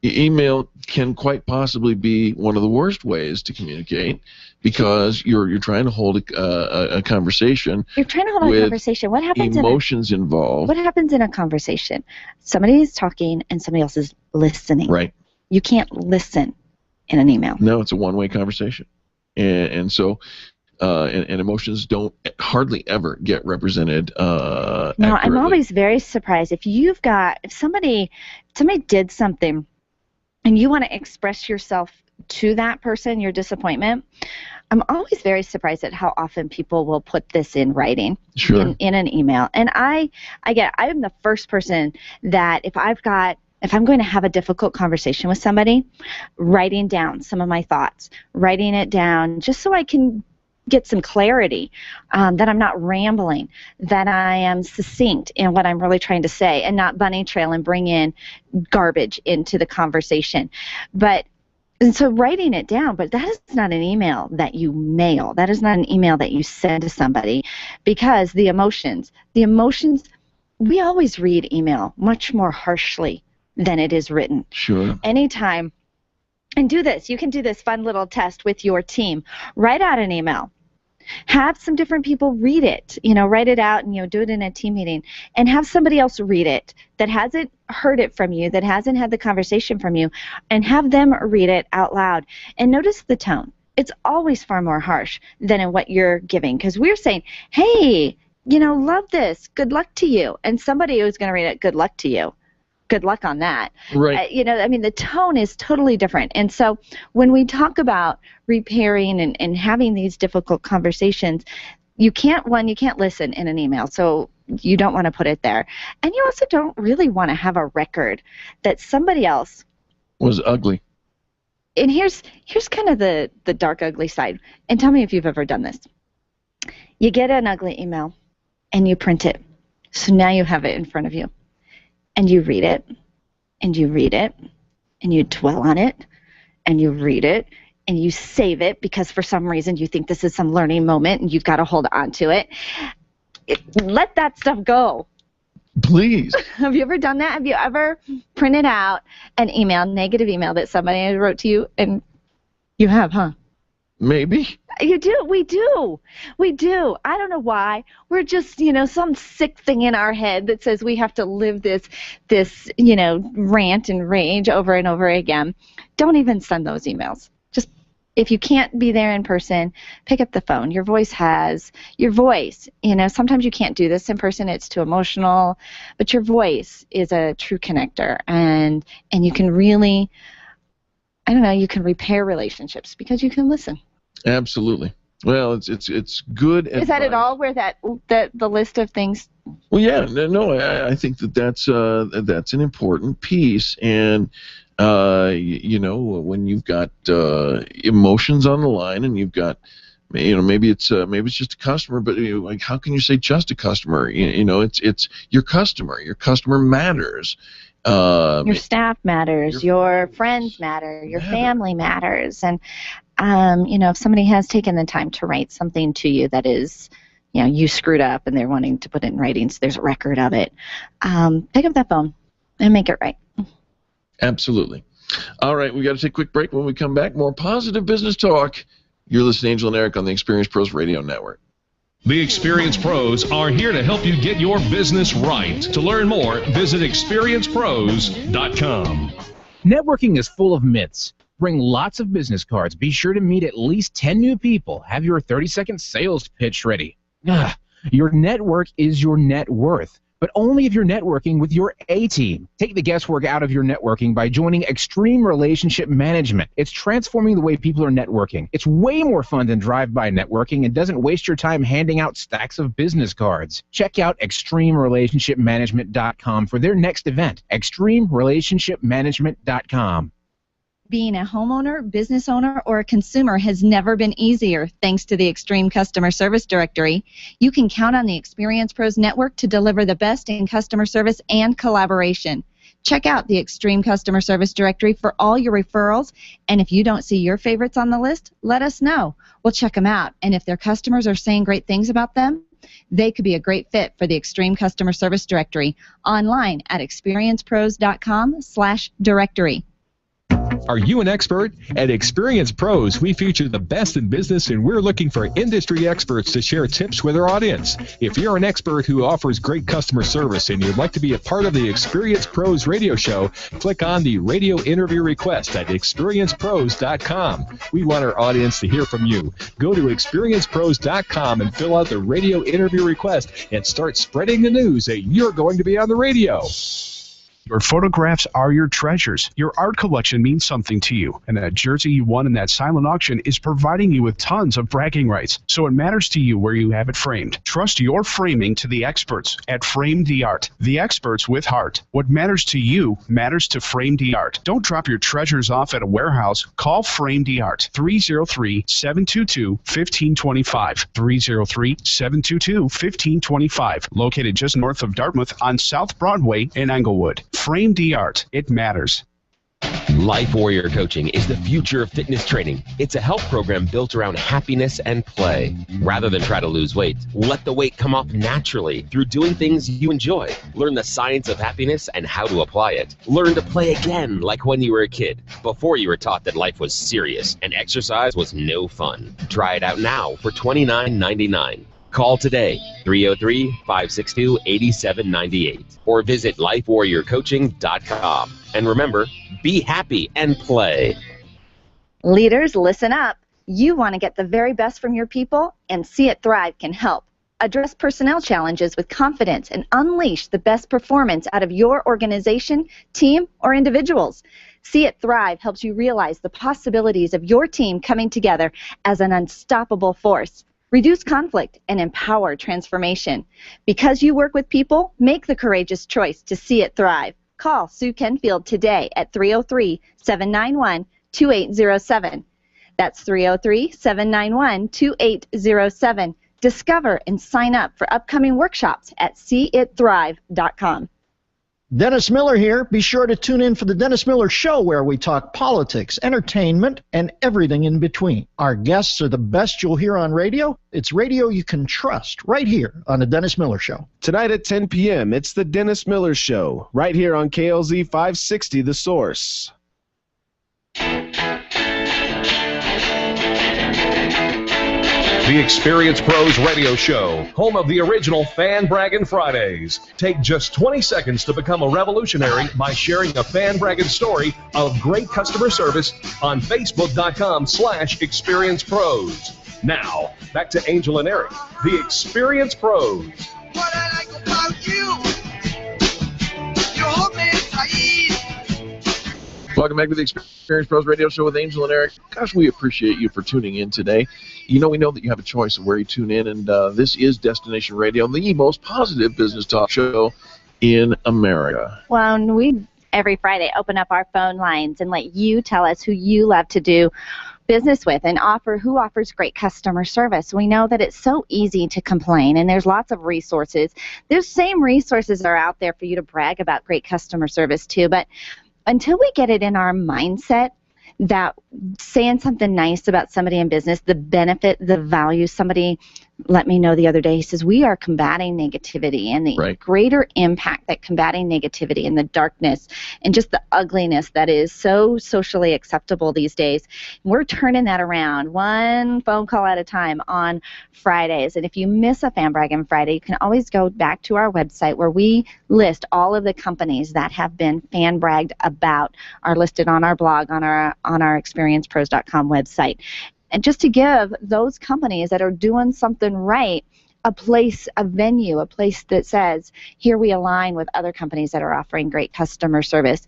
Email can quite possibly be one of the worst ways to communicate because you're trying to hold a conversation. You're trying to hold a conversation. What happens? Emotions involved. What happens in a conversation? Somebody is talking and somebody else is listening. Right. You can't listen in an email. No, it's a one-way conversation, and so. And emotions don't hardly ever get represented. No, accurately. I'm always very surprised if somebody did something, and you want to express yourself to that person, your disappointment. I'm always very surprised at how often people will put this in writing, sure, in an email. And I'm the first person that if I'm going to have a difficult conversation with somebody, writing down some of my thoughts, writing it down just so I can get some clarity, that I'm not rambling, that I am succinct in what I'm really trying to say and not bunny trail and bring in garbage into the conversation. And so writing it down, but that is not an email that you mail. That is not an email that you send to somebody because the emotions, we always read email much more harshly than it is written. Sure. Anytime. And do this. You can do this fun little test with your team. Write out an email. Have some different people read it. Write it out and do it in a team meeting. And have somebody else read it that hasn't heard it from you, that hasn't had the conversation from you, and have them read it out loud. And notice the tone. It's always far more harsh than in what you're giving. Because we're saying, hey, love this. Good luck to you. And somebody who's going to read it, good luck to you. Good luck on that. Right. The tone is totally different. And so when we talk about repairing and having these difficult conversations, you can't listen in an email. So you don't want to put it there. And you also don't really want to have a record that somebody else was ugly. And here's kind of the dark, ugly side. And tell me if you've ever done this. You get an ugly email and you print it. So now you have it in front of you. And you read it, and you read it, and you dwell on it, and you read it, and you save it because for some reason you think this is some learning moment and you've got to hold on to it. Let that stuff go. Please. Have you ever done that? Have you ever printed out an email, negative email that somebody wrote to you? And you have, huh? Maybe. You do. We do. We do. I don't know why. We're just, some sick thing in our head that says we have to live this, rant and rage over and over again. Don't even send those emails. Just, if you can't be there in person, pick up the phone. Your voice, sometimes you can't do this in person. It's too emotional. But your voice is a true connector. And you can really, you can repair relationships because you can listen. Absolutely. Well, it's good. Is that at all where the list of things? Well, yeah. No. I think that's an important piece, and when you've got emotions on the line, and you've got maybe it's just a customer, but how can you say just a customer? It's your customer. Your customer matters. Your staff matters. Your friends matter. Your family matters. And if somebody has taken the time to write something to you that is, you screwed up and they're wanting to put it in writing so there's a record of it, pick up that phone and make it right. Absolutely. All right, we got to take a quick break. When we come back, more positive business talk. You're listening to Angel and Eric on the Experience Pros Radio Network. The Experience Pros are here to help you get your business right. To learn more, visit experiencepros.com. Networking is full of myths. Bring lots of business cards. Be sure to meet at least 10 new people. Have your 30-second sales pitch ready. Your network is your net worth, but only if you're networking with your A-team. Take the guesswork out of your networking by joining Extreme Relationship Management. It's transforming the way people are networking. It's way more fun than drive-by networking and doesn't waste your time handing out stacks of business cards. Check out ExtremeRelationshipManagement.com for their next event. ExtremeRelationshipManagement.com. Being a homeowner, business owner, or a consumer has never been easier thanks to the Extreme Customer Service Directory. You can count on the Experience Pros Network to deliver the best in customer service and collaboration. Check out the Extreme Customer Service Directory for all your referrals, and if you don't see your favorites on the list, let us know. We'll check them out, and if their customers are saying great things about them, They could be a great fit for the Extreme Customer Service Directory online at experiencepros.com/directory. Are you an expert? At Experience Pros, we feature the best in business, and we're looking for industry experts to share tips with our audience. If you're an expert who offers great customer service and you'd like to be a part of the Experience Pros radio show, click on the radio interview request at experiencepros.com. We want our audience to hear from you. Go to experiencepros.com and fill out the radio interview request and start spreading the news that you're going to be on the radio. Your photographs are your treasures. Your art collection means something to you, and that jersey you won in that silent auction is providing you with tons of bragging rights, so it matters to you where you have it framed. Trust your framing to the experts at Frame the Art, the experts with heart. What matters to you matters to Frame the Art. Don't drop your treasures off at a warehouse. Call Frame the Art, 303-722-1525, 303-722-1525, located just north of Dartmouth on South Broadway in Englewood. Frame the Art. It matters. Life Warrior Coaching is the future of fitness training. It's a health program built around happiness and play. Rather than try to lose weight, let the weight come off naturally through doing things you enjoy. Learn the science of happiness and how to apply it. Learn to play again like when you were a kid, before you were taught that life was serious and exercise was no fun. Try it out now for $29.99. Call today, 303-562-8798, or visit lifewarriorcoaching.com. And remember, be happy and play. Leaders, listen up. You want to get the very best from your people, and See It Thrive can help. Address personnel challenges with confidence and unleash the best performance out of your organization, team, or individuals. See It Thrive helps you realize the possibilities of your team coming together as an unstoppable force. Reduce conflict and empower transformation. Because you work with people, make the courageous choice to see it thrive. Call Sue Kenfield today at 303-791-2807. That's 303-791-2807. Discover and sign up for upcoming workshops at seeitthrive.com. Dennis Miller here. Be sure to tune in for the Dennis Miller Show, where we talk politics, entertainment, and everything in between. Our guests are the best you'll hear on radio. It's radio you can trust right here on the Dennis Miller Show. Tonight at 10 p.m., it's the Dennis Miller Show, right here on KLZ 560, The Source. The Experience Pros Radio Show, home of the original Fan Braggin' Fridays. Take just 20 seconds to become a revolutionary by sharing a fan bragging story of great customer service on Facebook.com/ExperiencePros. Now, back to Angel and Eric, the Experience Pros. What I like about you, you hold me tight. Welcome back to the Experience Pros Radio Show with Angel and Eric. Gosh, we appreciate you for tuning in today. We know that you have a choice of where you tune in, and this is Destination Radio, the most positive business talk show in America. Well, and we every Friday open up our phone lines and let you tell us who you love to do business with and who offers great customer service. We know that it's so easy to complain, and there's lots of resources. Those same resources are out there for you to brag about great customer service too, but until we get it in our mindset that saying something nice about somebody in business, the benefit, the value, somebody let me know the other day, he says, we are combating negativity, and the greater impact that combating negativity and the darkness and just the ugliness that is so socially acceptable these days, we're turning that around one phone call at a time on Fridays. And if you miss a Fan Braggin' Friday, you can always go back to our website where we list all of the companies that have been fan bragged about, are listed on our blog, on our experiencepros.com website. And just to give those companies that are doing something right a place, a venue, a place that says, here we align with other companies that are offering great customer service.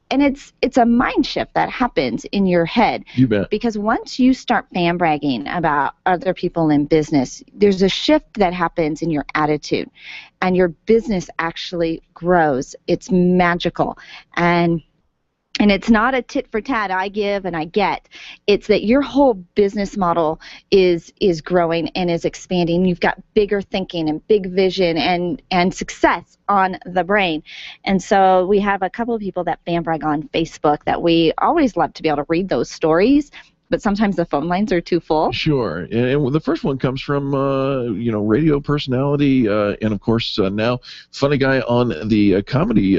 And it's a mind shift that happens in your head. You bet. Because once you start fan bragging about other people in business, there's a shift that happens in your attitude. And your business actually grows. It's magical. And it's not a tit for tat, I give and I get. It's that your whole business model is growing and is expanding. You've got bigger thinking and big vision and success on the brain. And so we have a couple of people that fan brag on Facebook that we always love to be able to read those stories but sometimes the phone lines are too full. Sure. And the first one comes from, radio personality, and of course now funny guy on the comedy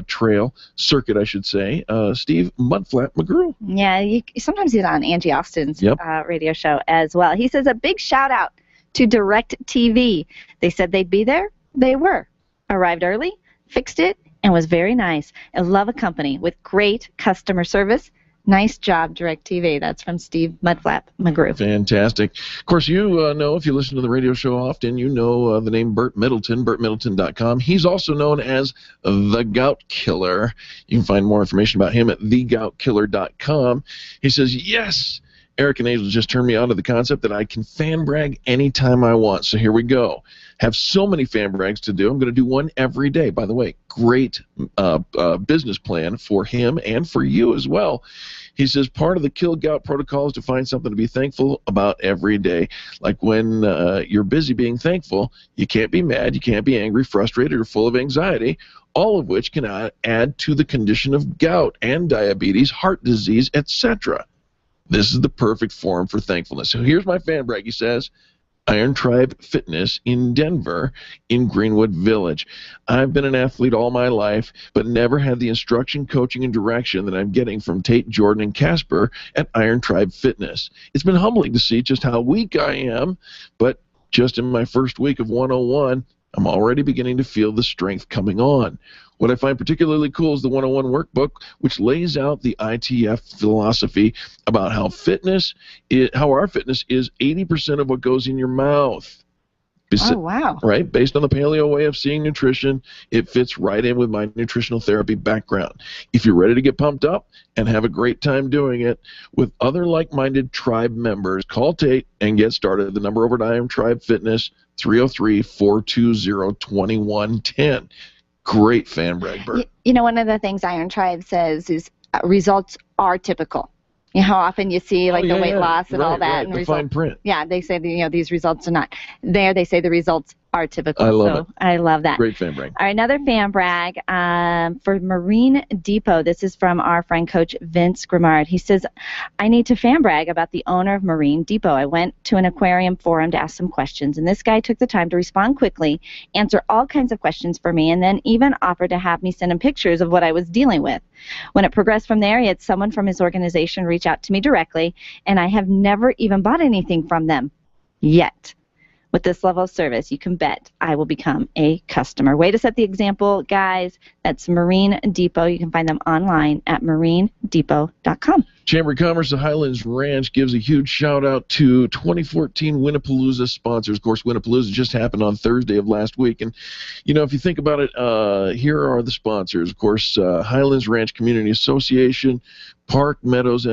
trail circuit, I should say, Steve Mudflap McGrew. Yeah, sometimes he's on Angie Austin's radio show as well. He says a big shout out to DirecTV. They said they'd be there. They were. Arrived early, fixed it, and was very nice. I love a company with great customer service. Nice job, DirecTV. That's from Steve Mudflap McGrew. Fantastic. Of course, you know, if you listen to the radio show often, you know the name Burt Middleton, BurtMiddleton.com. He's also known as the Gout Killer. You can find more information about him at thegoutkiller.com. He says, yes, Eric and Angel just turned me on to the concept that I can fan brag anytime I want. So here we go. Have so many fan brags to do. I'm going to do one every day. By the way, great business plan for him and for you as well. He says part of the Kill Gout protocol is to find something to be thankful about every day. Like when you're busy being thankful, you can't be mad, you can't be angry, frustrated, or full of anxiety, all of which can add to the condition of gout and diabetes, heart disease, etc. This is the perfect forum for thankfulness. So here's my fan brag. He says, Iron Tribe Fitness in Denver in Greenwood Village. I've been an athlete all my life, but never had the instruction, coaching, and direction that I'm getting from Tate, Jordan, and Casper at Iron Tribe Fitness. It's been humbling to see just how weak I am, but just in my first week of 101, I'm already beginning to feel the strength coming on. What I find particularly cool is the 101 workbook, which lays out the ITF philosophy about how our fitness is 80% of what goes in your mouth. Oh, wow. Right? Based on the paleo way of seeing nutrition, it fits right in with my nutritional therapy background. If you're ready to get pumped up and have a great time doing it with other like-minded tribe members, call Tate and get started. The number over at Iron Tribe Fitness, 303-420-2110. Great fan brag, Bert. You know, one of the things Iron Tribe says is results are typical. You know how often you see like the weight loss and all that. Right, and the fine print. Yeah, they say these results are not. There they say the results are typical. I love it. I love that. Great fan brag. All right, another fan brag for Marine Depot. This is from our friend Coach Vince Grimard. He says, I need to fan brag about the owner of Marine Depot. I went to an aquarium forum to ask some questions, and this guy took the time to respond quickly, answer all kinds of questions for me, and then even offered to have me send him pictures of what I was dealing with. When it progressed from there, he had someone from his organization reach out to me directly, and I have never even bought anything from them yet. With this level of service, you can bet I will become a customer. Way to set the example, guys. That's Marine Depot. You can find them online at marinedepot.com. Chamber of Commerce of Highlands Ranch gives a huge shout-out to 2014 Winnapalooza sponsors. Of course, Winnapalooza just happened on Thursday of last week. And, you know, if you think about it, here are the sponsors. Of course, Highlands Ranch Community Association, Park Meadows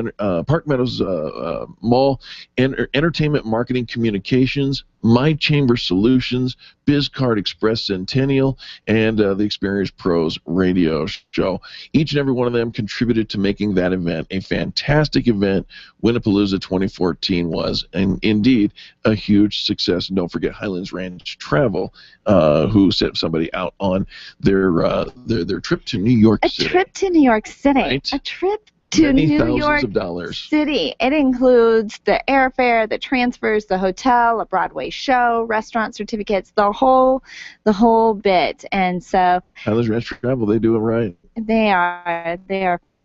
Mall, Entertainment Marketing Communications, My Chamber Solutions, BizCard Express Centennial, and the Experience Pros radio show. Each and every one of them contributed to making that event a fantastic event. Winnapalooza 2014 was, and indeed, a huge success. And don't forget Highlands Ranch Travel, who set somebody out on their trip to New York City. A trip to New York City. Right? A trip to New York City. It includes the airfare, the transfers, the hotel, a Broadway show, restaurant certificates, the whole bit. And so Highlands Ranch Travel, they do it right. They are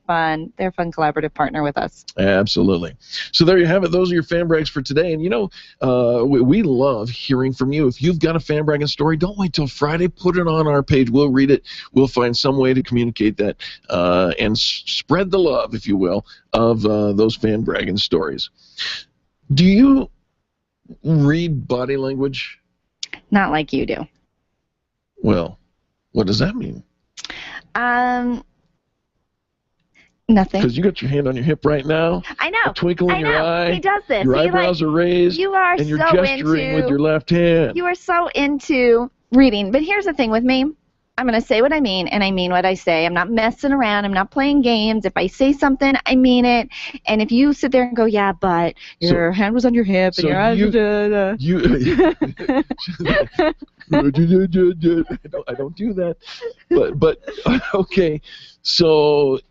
fun. They're a fun collaborative partner with us. Absolutely. So there you have it. Those are your fan brags for today. And, you know, we love hearing from you. If you've got a fan bragging story, don't wait till Friday. Put it on our page. We'll read it. We'll find some way to communicate that and spread the love, if you will, of those fan bragging stories. Do you read body language? Not like you do. Well, what does that mean? Nothing. Because you got your hand on your hip right now. I know. A twinkle in your eye. He does this. Your eyebrows are raised. You are and you're so gesturing with your left hand. You are so into reading. But here's the thing with me. I'm going to say what I mean, and I mean what I say. I'm not messing around. I'm not playing games. If I say something, I mean it. And if you sit there and go, yeah, but your hand was on your hip and your eyes were... I don't do that. But okay, so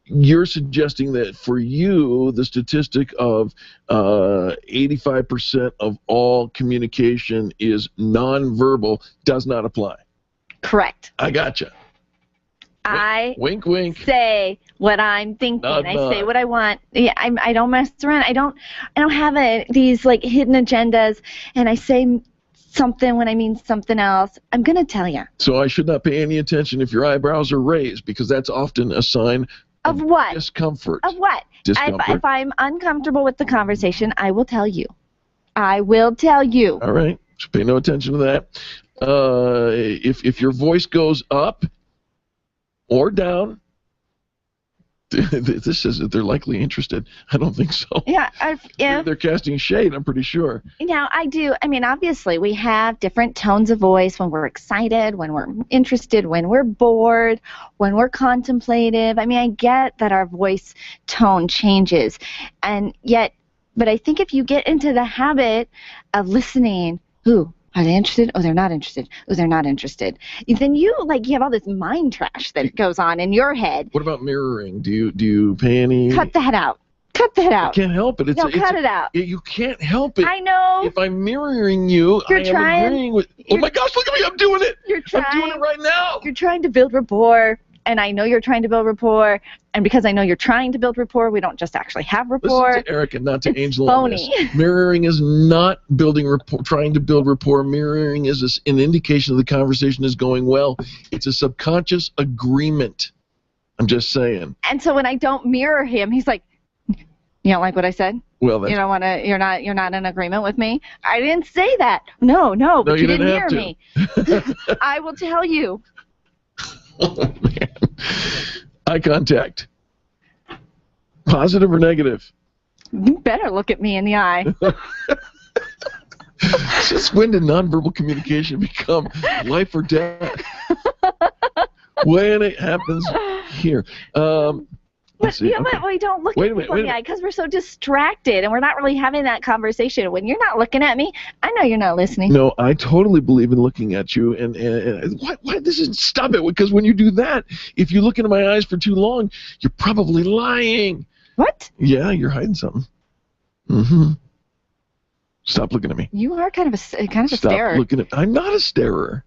you're suggesting that for you, the statistic of 85% of all communication is nonverbal does not apply. Correct. I gotcha. Wink, wink. Say what I'm thinking. Nod, I say nod. what I want. Yeah, I don't mess around. I don't have these like hidden agendas, and I say something when I mean something else. I'm gonna tell you. So I should not pay any attention if your eyebrows are raised, because that's often a sign Of what? discomfort. Of what? Discomfort. If I'm uncomfortable with the conversation, I will tell you. I will tell you. All right. So pay no attention to that. If your voice goes up or down, this says that they're likely interested. I don't think so. Yeah. They're casting shade, I'm pretty sure. Now, I do. I mean, obviously, we have different tones of voice when we're excited, when we're interested, when we're bored, when we're contemplative. I mean, I get that our voice tone changes. And yet, but I think if you get into the habit of listening, ooh, are they interested? Oh, they're not interested. Oh, they're not interested. Then you have all this mind trash that goes on in your head. What about mirroring? Do you pay any? Cut that out. Cut that out. I can't help it. Cut it out. You can't help it. I know. If I'm mirroring you, You're I am trying. agreeing with. Oh my gosh! Look at me! I'm doing it. You're trying. I'm doing it right now. You're trying to build rapport, and I know you're trying to build rapport. And because I know you're trying to build rapport, we don't just actually have rapport. Listen to Eric and not to It's Angel on phony. this. Mirroring is not building rapport, trying to build rapport. Mirroring is an indication of the conversation is going well. It's a subconscious agreement. I'm just saying. And so when I don't mirror him, he's like, "You don't like what I said? Well, that's, You don't want to. You're not in agreement with me. I didn't say that. No, but you you didn't mirror have me. I will tell you. Oh, man. Eye contact. Positive or negative? You better look at me in the eye. Since when did nonverbal communication become life or death? When it happens here. Let's see. But we don't look Wait a at minute, people wait in a the eye because we're so distracted and we're not really having that conversation. When you're not looking at me, I know you're not listening. No, I totally believe in looking at you, and why this is stop it, because when you do that, if you look into my eyes for too long, you're probably lying. What? Yeah, you're hiding something. Mm-hmm. Stop looking at me. You are kind of a Stop starer. looking at. I'm not a starer.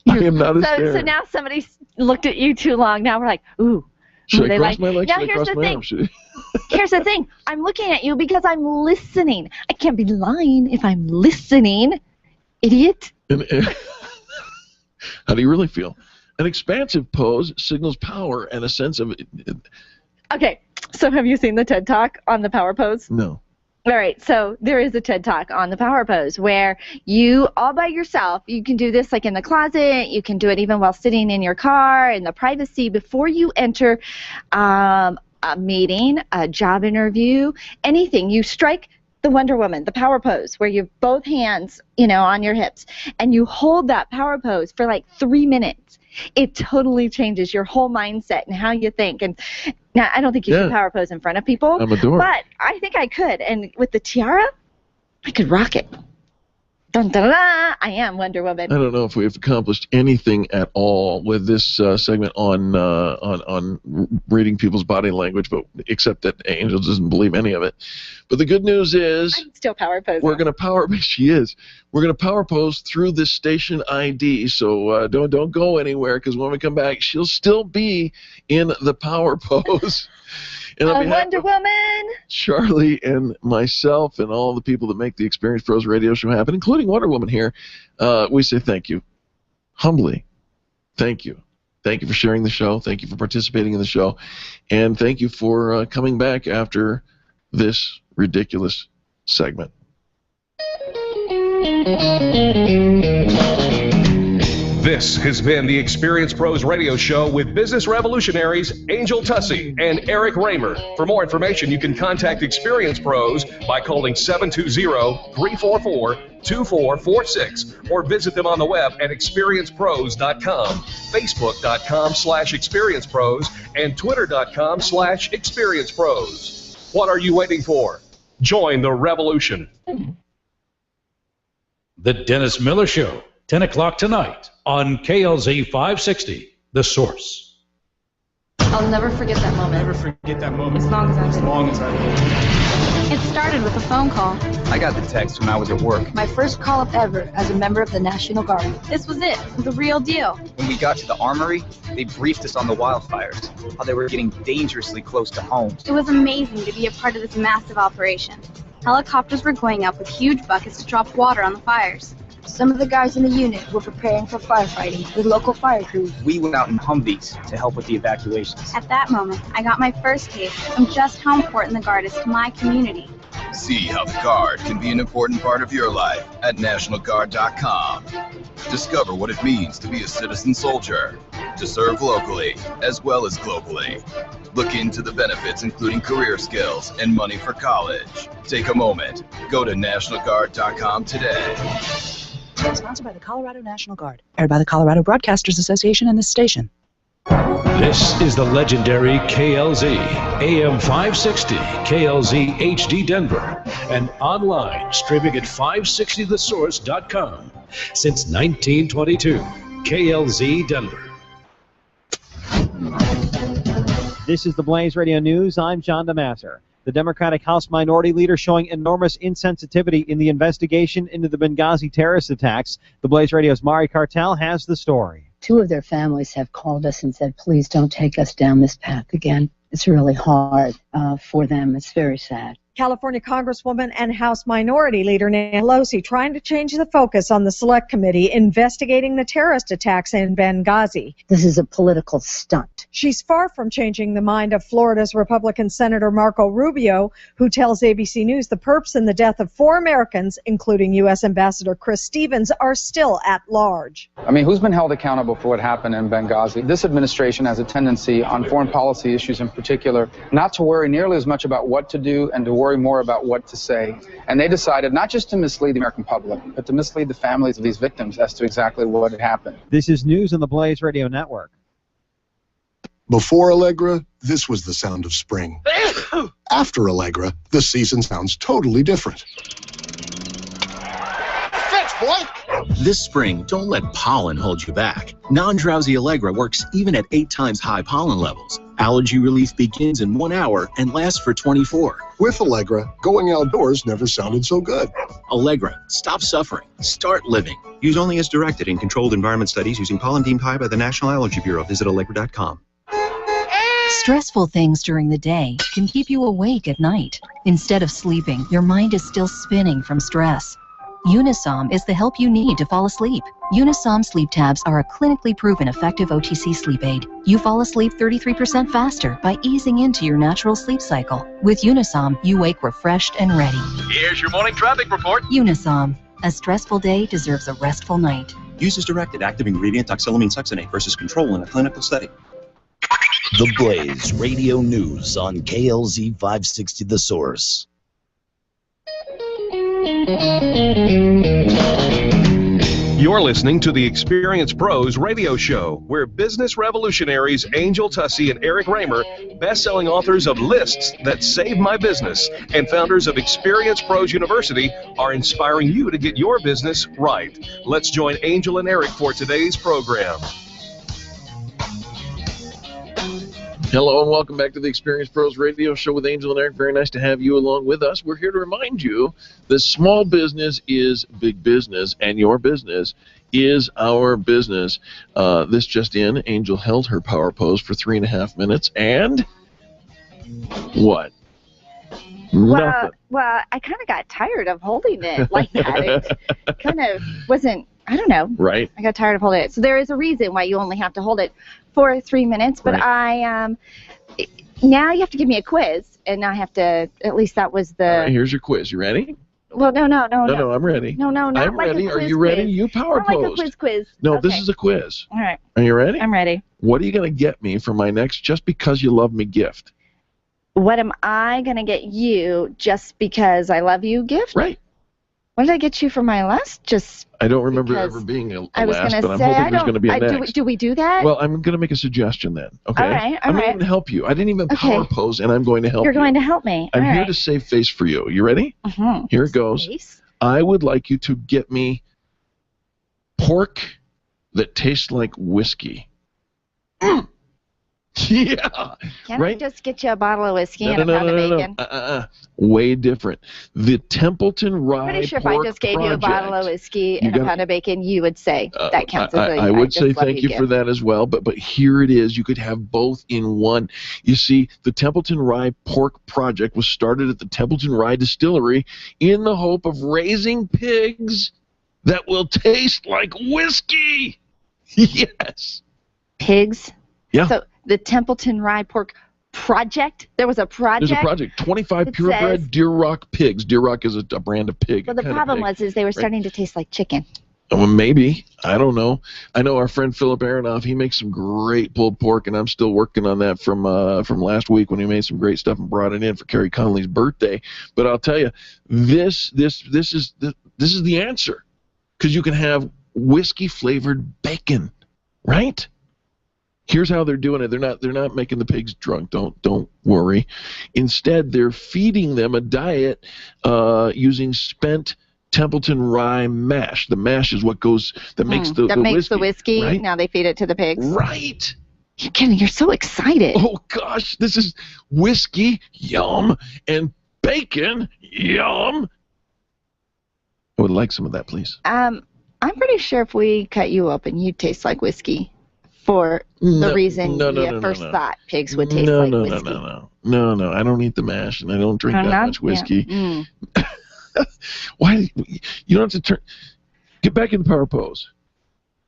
I am not a starer. So now somebody looked at you too long. Now we're like, ooh. Should they I cross my legs? Now Should I here's cross the my thing. arms? Should Here's the thing. I'm looking at you because I'm listening. I can't be lying if I'm listening, idiot. How do you really feel? An expansive pose signals power and a sense of. Okay, so have you seen the TED Talk on the power pose? No. All right, so there is a TED Talk on the power pose where you, all by yourself, you can do this like in the closet, you can do it even while sitting in your car, in the privacy, before you enter a meeting, a job interview, anything. You strike the Wonder Woman, the power pose, where you have both hands, on your hips, and you hold that power pose for like 3 minutes. It totally changes your whole mindset and how you think. And now, I don't think you should power pose in front of people, I'm a dork. but I think I could. And with the tiara, I could rock it. Dun, dun, dun, dun. I am Wonder Woman. I don't know if we've accomplished anything at all with this segment on reading people's body language, but except that Angel doesn't believe any of it. But the good news is I'm still power posing. we're going to she is. We're going to power pose through this station ID. So don't go anywhere, because when we come back, she'll still be in the power pose. And on behalf Wonder of Woman. Charlie and myself and all the people that make the Experience Pros radio show happen, including Wonder Woman here, we say thank you. Humbly, thank you. Thank you for sharing the show. Thank you for participating in the show. And thank you for coming back after this ridiculous segment. This has been the Experience Pros Radio Show with business revolutionaries Angel Tussey and Eric Raymer. For more information, you can contact Experience Pros by calling 720-344-2446 or visit them on the web at experiencepros.com, facebook.com/experiencepros, and twitter.com/experiencepros. What are you waiting for? Join the revolution. The Dennis Miller Show, 10 o'clock tonight on KLZ 560, The Source. I'll never forget that moment. Never forget that moment. As long as I live. It started with a phone call. I got the text when I was at work. My first call-up ever as a member of the National Guard. This was it, the real deal. When we got to the armory, they briefed us on the wildfires, how they were getting dangerously close to homes. It was amazing to be a part of this massive operation. Helicopters were going up with huge buckets to drop water on the fires. Some of the guys in the unit were preparing for firefighting with local fire crews. We went out in Humvees to help with the evacuations. At that moment, I got my first taste of just how important the Guard is to my community. See how the Guard can be an important part of your life at NationalGuard.com. Discover what it means to be a citizen soldier, to serve locally as well as globally. Look into the benefits, including career skills and money for college. Take a moment. Go to NationalGuard.com today. Sponsored by the Colorado National Guard. Aired by the Colorado Broadcasters Association and this station. This is the legendary KLZ, AM 560, KLZ HD Denver, and online streaming at 560thesource.com. Since 1922, KLZ Denver. This is the Blaze Radio News. I'm John DeMasser. The Democratic House Minority Leader showing enormous insensitivity in the investigation into the Benghazi terrorist attacks. The Blaze Radio's Mari Cartel has the story. 2 of their families have called us and said, please don't take us down this path again. It's really hard for them. It's very sad. California Congresswoman and House Minority Leader Nancy Pelosi trying to change the focus on the Select Committee investigating the terrorist attacks in Benghazi. This is a political stunt. She's far from changing the mind of Florida's Republican Senator Marco Rubio, who tells ABC News the perps in the death of 4 Americans, including U.S. Ambassador Chris Stevens, are still at large. I mean, who's been held accountable for what happened in Benghazi? This administration has a tendency on foreign policy issues in particular not to worry nearly as much about what to do and to worry more about what to say. And they decided not just to mislead the American public, but to mislead the families of these victims as to exactly what had happened. This is news on the Blaze Radio Network. Before Allegra, this was the sound of spring. After Allegra, the season sounds totally different. Fetch, boy! This spring, don't let pollen hold you back. Non-drowsy Allegra works even at 8 times high pollen levels. Allergy relief begins in 1 hour and lasts for 24. With Allegra, going outdoors never sounded so good. Allegra, stop suffering. Start living. Use only as directed in controlled environment studies using pollen deemed high by the National Allergy Bureau. Visit Allegra.com. Stressful things during the day can keep you awake at night. Instead of sleeping, your mind is still spinning from stress. Unisom is the help you need to fall asleep. Unisom sleep tabs are a clinically proven effective OTC sleep aid. You fall asleep 33% faster by easing into your natural sleep cycle. With Unisom, you wake refreshed and ready. Here's your morning traffic report. Unisom. A stressful day deserves a restful night. Use as directed. Active ingredient oxylamine succinate versus control in a clinical study. The Blaze Radio News on KLZ 560 The Source. You're listening to the Experience Pros radio show, where business revolutionaries Angel Tussey and Eric Raymer, best-selling authors of Lists That Save My Business and founders of Experience Pros University, are inspiring you to get your business right. Let's join Angel and Eric for today's program. Hello and welcome back to the Experience Pros Radio Show with Angel and Eric. Very nice to have you along with us. We're here to remind you that small business is big business, and your business is our business. This just in, Angel held her power pose for 3.5 minutes, and what? Nothing. Well, I kind of got tired of holding it like that. It kind of wasn't, I don't know. Right. I got tired of holding it. So there is a reason why you only have to hold it for 3 minutes. But right. Now you have to give me a quiz, and I have to, at least that was the... All right, here's your quiz. You ready? Well, no, I'm ready. No, not I'm like ready. a quiz Are you ready? quiz. You power Not like posed. a quiz. No, Okay. this is a quiz. All right. Are you ready? I'm ready. What are you going to get me for my next Just Because You Love Me gift? What am I going to get you just because I love you gift? Right. What did I get you for my last? Just I don't remember because ever being a I was last, gonna but I'm say, hoping I there's going to be a don't- next. do we do that? Well, I'm going to make a suggestion then. Okay. All right, all I'm right. going to help you. I didn't even power Okay. pose, and I'm going to help You're you. going to help me. I'm All here right. to save face for you. You ready? Mhm. Here it goes. Face. I would like you to get me pork that tastes like whiskey. Yeah. Can't I just get you a bottle of whiskey and a pound of bacon? Way different. The Templeton Rye I'm pretty sure if Pork I just gave you a bottle of whiskey and a pound of bacon, you would say that counts as I would say thank you for that as well, but here it is. You could have both in one. You see, the Templeton Rye Pork Project was started at the Templeton Rye Distillery in the hope of raising pigs that will taste like whiskey. Yes. Pigs? Yeah. So the Templeton Rye Pork Project? There was a project? There's a project. 25 purebred Deer Rock pigs. Deer Rock is a brand of pig. Well, the problem was they were starting to taste like chicken. Well, maybe. I don't know. I know our friend Philip Aronoff, he makes some great pulled pork, and I'm still working on that from last week when he made some great stuff and brought it in for Carrie Connolly's birthday. But I'll tell you, this is the answer, because you can have whiskey-flavored bacon, right? Here's how they're doing it. They're not making the pigs drunk. Don't worry. Instead, they're feeding them a diet using spent Templeton Rye mash. The mash is what makes the whiskey. Right? Now they feed it to the pigs. Right. You're kidding. You're so excited. Oh gosh, this is whiskey, yum, and bacon, yum. I would like some of that, please. I'm pretty sure if we cut you open, you'd taste like whiskey. For the reason you at first thought pigs would taste like whiskey. No. I don't eat the mash, and I don't drink that much whiskey. Yeah. Why? You don't have to get back in the power pose.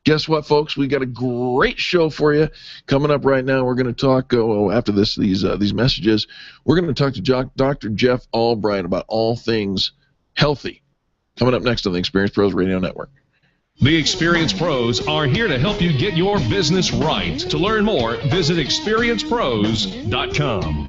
Guess what, folks? We got a great show for you coming up right now. We're going to talk after these messages. We're going to talk to Dr. Jeff Albright about all things healthy. Coming up next on the Experience Pros Radio Network. The Experience Pros are here to help you get your business right. To learn more, visit experiencepros.com.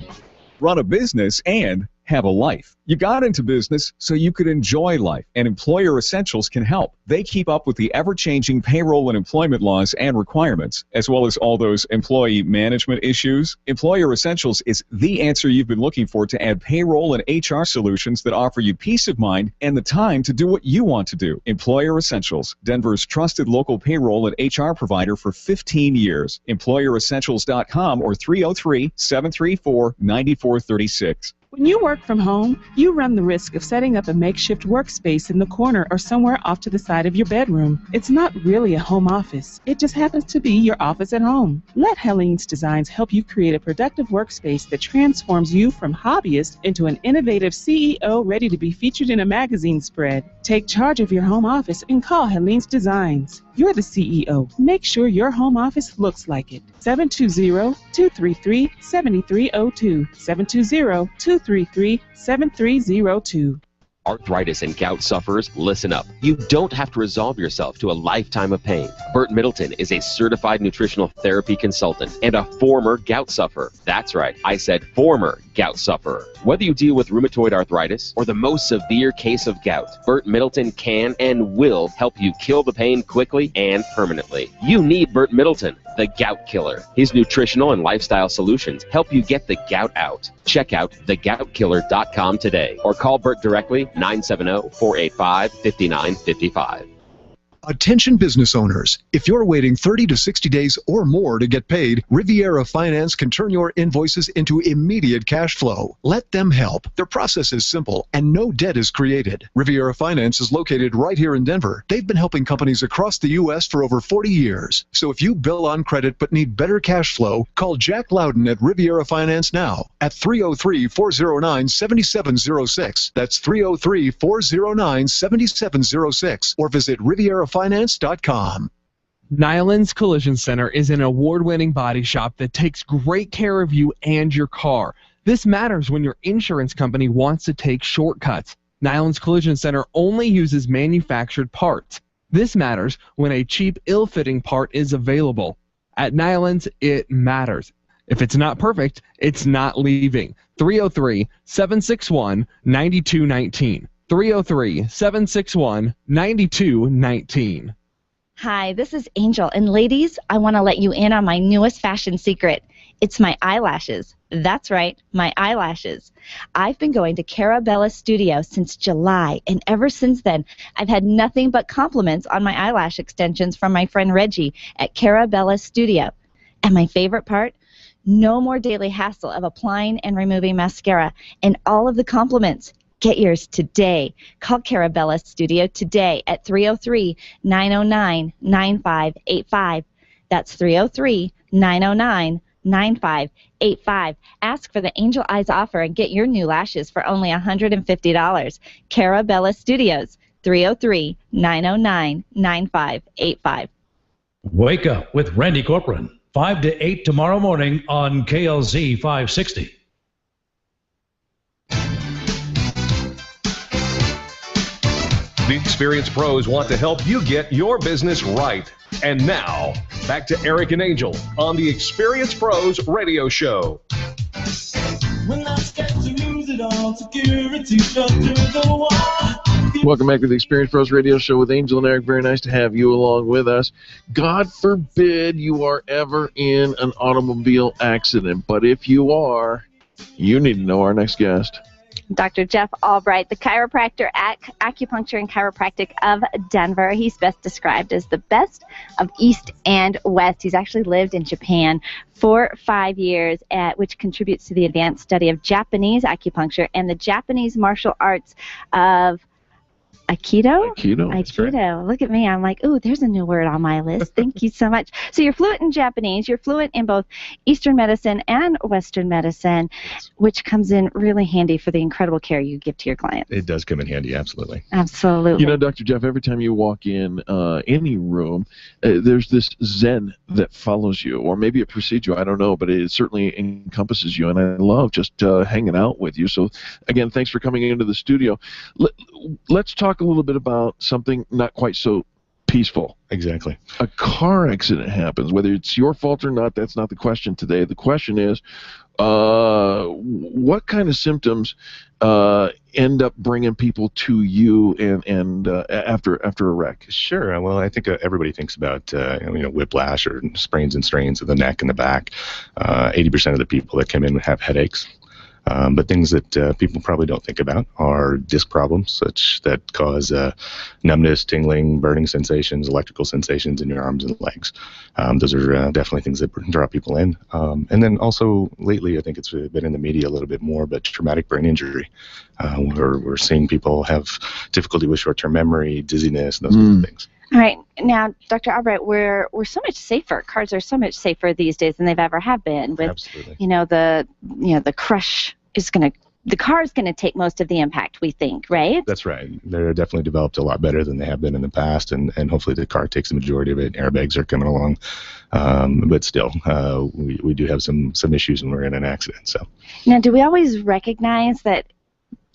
Run a business and have a life. You got into business so you could enjoy life, and Employer Essentials can help. They keep up with the ever-changing payroll and employment laws and requirements, as well as all those employee management issues. Employer Essentials is the answer you've been looking for to add payroll and HR solutions that offer you peace of mind and the time to do what you want to do. Employer Essentials, Denver's trusted local payroll and HR provider for 15 years. EmployerEssentials.com or 303-734-9436. When you work from home, you run the risk of setting up a makeshift workspace in the corner or somewhere off to the side of your bedroom. It's not really a home office. It just happens to be your office at home. Let Helene's Designs help you create a productive workspace that transforms you from hobbyist into an innovative CEO ready to be featured in a magazine spread. Take charge of your home office and call Helene's Designs. You're the CEO. Make sure your home office looks like it. 720-233-7302. 720-233-7302. Arthritis and gout sufferers, listen up. You don't have to resolve yourself to a lifetime of pain. Burt Middleton is a certified nutritional therapy consultant and a former gout sufferer. That's right, I said former gout sufferer. Whether you deal with rheumatoid arthritis or the most severe case of gout, Burt Middleton can and will help you kill the pain quickly and permanently. You need Burt Middleton, the gout killer. His nutritional and lifestyle solutions help you get the gout out. Check out thegoutkiller.com today or call Burt directly 970-485-5955. Attention business owners. If you're waiting 30 to 60 days or more to get paid, Riviera Finance can turn your invoices into immediate cash flow. Let them help. Their process is simple and no debt is created. Riviera Finance is located right here in Denver. They've been helping companies across the U.S. for over 40 years. So if you bill on credit but need better cash flow, call Jack Loudon at Riviera Finance now at 303-409-7706. That's 303-409-7706. Or visit RivieraFinance.com. Nyland's Collision Center is an award-winning body shop that takes great care of you and your car. This matters when your insurance company wants to take shortcuts. Nyland's Collision Center only uses manufactured parts. This matters when a cheap, ill-fitting part is available. At Nyland's, it matters. If it's not perfect, it's not leaving. 303-761-9219. 303-761-9219. Hi, this is Angel, and ladies, I want to let you in on my newest fashion secret. It's my eyelashes. That's right, my eyelashes. I've been going to Carabella Studio since July, and ever since then, I've had nothing but compliments on my eyelash extensions from my friend Reggie at Carabella Studio. And my favorite part? No more daily hassle of applying and removing mascara. And all of the compliments. Get yours today. Call Carabella Studio today at 303-909-9585. That's 303-909-9585. Ask for the Angel Eyes offer and get your new lashes for only $150. Carabella Studios, 303-909-9585. Wake up with Randy Corcoran, 5 to 8 tomorrow morning on KLZ 560. The experienced pros want to help you get your business right. And now, back to Eric and Angel on the Experienced Pros Radio Show. When I start to lose it all, security shut through the wall. Welcome back to the Experienced Pros Radio Show with Angel and Eric. Very nice to have you along with us. God forbid you are ever in an automobile accident, but if you are, you need to know our next guest. Dr. Jeff Albright, the chiropractor at Acupuncture and Chiropractic of Denver. He's best described as the best of East and West. He's actually lived in Japan for 5 years, which contributes to the advanced study of Japanese acupuncture and the Japanese martial arts of Aikido? Aikido. Look at me. I'm like, ooh, there's a new word on my list. Thank you so much. So you're fluent in Japanese. You're fluent in both Eastern medicine and Western medicine, which comes in really handy for the incredible care you give to your clients. It does come in handy, absolutely. Absolutely. You know, Dr. Jeff, every time you walk in any room, there's this zen that follows you, or maybe it precedes you. I don't know, but it certainly encompasses you, and I love just hanging out with you. So, again, thanks for coming into the studio. Let's talk a little bit about something not quite so peaceful. Exactly. A car accident happens. Whether it's your fault or not, that's not the question today. The question is, what kind of symptoms end up bringing people to you and after a wreck? Sure. Well, I think everybody thinks about whiplash or sprains and strains of the neck and the back. 80% of the people that come in have headaches. But things that people probably don't think about are disc problems, such that cause numbness, tingling, burning sensations, electrical sensations in your arms and legs. Those are definitely things that draw people in. And then also lately, I think it's been in the media a little bit more, but traumatic brain injury. We're seeing people have difficulty with short-term memory, dizziness, those kinds of things. All right. Now, Dr. Albright, we're so much safer. Cars are so much safer these days than they've ever have been. With, absolutely. The crush is going to, the car is going to take most of the impact, we think, right? That's right. They're definitely developed a lot better than they have been in the past, and hopefully the car takes the majority of it. Airbags are coming along. But still, we do have some issues when we're in an accident. So now, do we always recognize that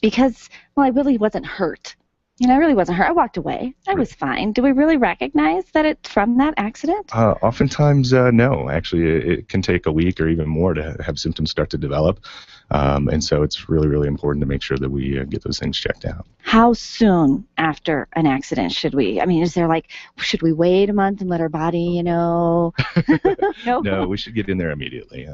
because, I really wasn't hurt? I really wasn't hurt. I walked away. I was fine. Do we really recognize that it's from that accident? Oftentimes, no. Actually, it can take a week or even more to have symptoms start to develop. And so it's really, really important to make sure that we get those things checked out. How soon after an accident should we? Is there should we wait a month and let our body, No? No, we should get in there immediately.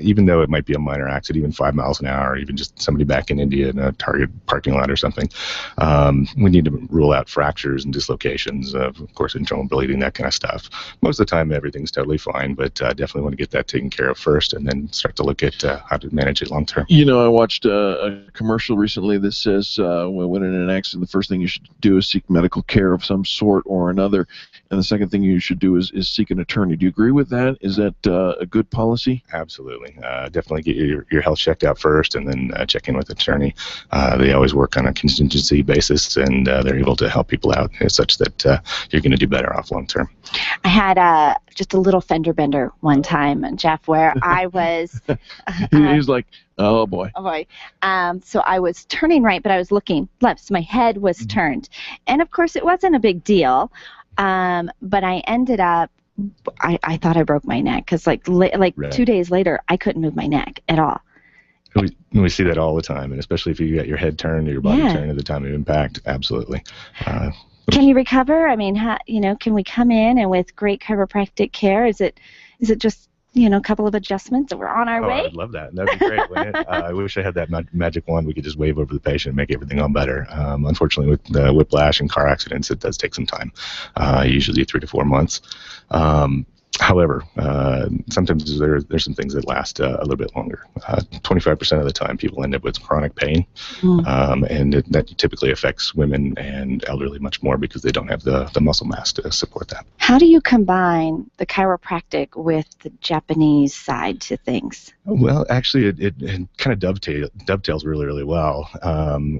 Even though it might be a minor accident, even 5 miles an hour, or even just somebody back in India in a Target parking lot or something. We need to rule out fractures and dislocations, of course, internal bleeding, that kind of stuff. Most of the time, everything's totally fine, but definitely want to get that taken care of first and then start to look at how to manage it long term. I watched a commercial recently that says when in an accident, the first thing you should do is seek medical care of some sort or another, and the second thing you should do is seek an attorney. Do you agree with that? Is that a good policy? Absolutely. Definitely get your health checked out first and then check in with an attorney. They always work on a contingency basis, and they're able to help people out such that you're going to do better off long term. I had just a little fender bender one time, Jeff, where I was... He's like, oh boy. Oh boy. So I was turning right, but I was looking left, so my head was turned. And of course, it wasn't a big deal, but I ended up, I thought I broke my neck, because right. 2 days later, I couldn't move my neck at all. We see that all the time, and especially if you got your head turned or your body turned at the time of impact, absolutely. Can you recover? Can we come in and with great chiropractic care? Is it just a couple of adjustments and we're on our way? I'd love that. That'd be great, wouldn't it? I wish I had that magic wand we could just wave over the patient and make everything all better. Unfortunately, with whiplash and car accidents, it does take some time, usually 3 to 4 months. However, sometimes there's some things that last a little bit longer. 25% of the time, people end up with chronic pain, and that typically affects women and elderly much more because they don't have the muscle mass to support that. How do you combine the chiropractic with the Japanese side to things? Well, actually, it kind of dovetails really, really well.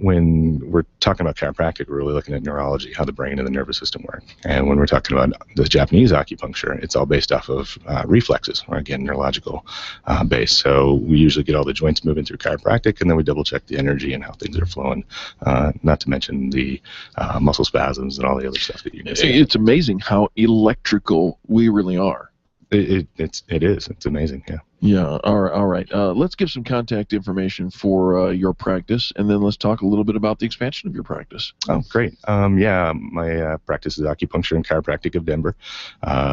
When we're talking about chiropractic, we're really looking at neurology, how the brain and the nervous system work. And when we're talking about the Japanese acupuncture, it's all based off of reflexes, or again, neurological base. So we usually get all the joints moving through chiropractic, and then we double check the energy and how things are flowing, not to mention the muscle spasms and all the other stuff that you can see. It's amazing how electrical we really are. It is. It's amazing, yeah. Yeah, all right. Let's give some contact information for your practice, and then let's talk a little bit about the expansion of your practice. Oh, great. Yeah, my practice is Acupuncture and Chiropractic of Denver.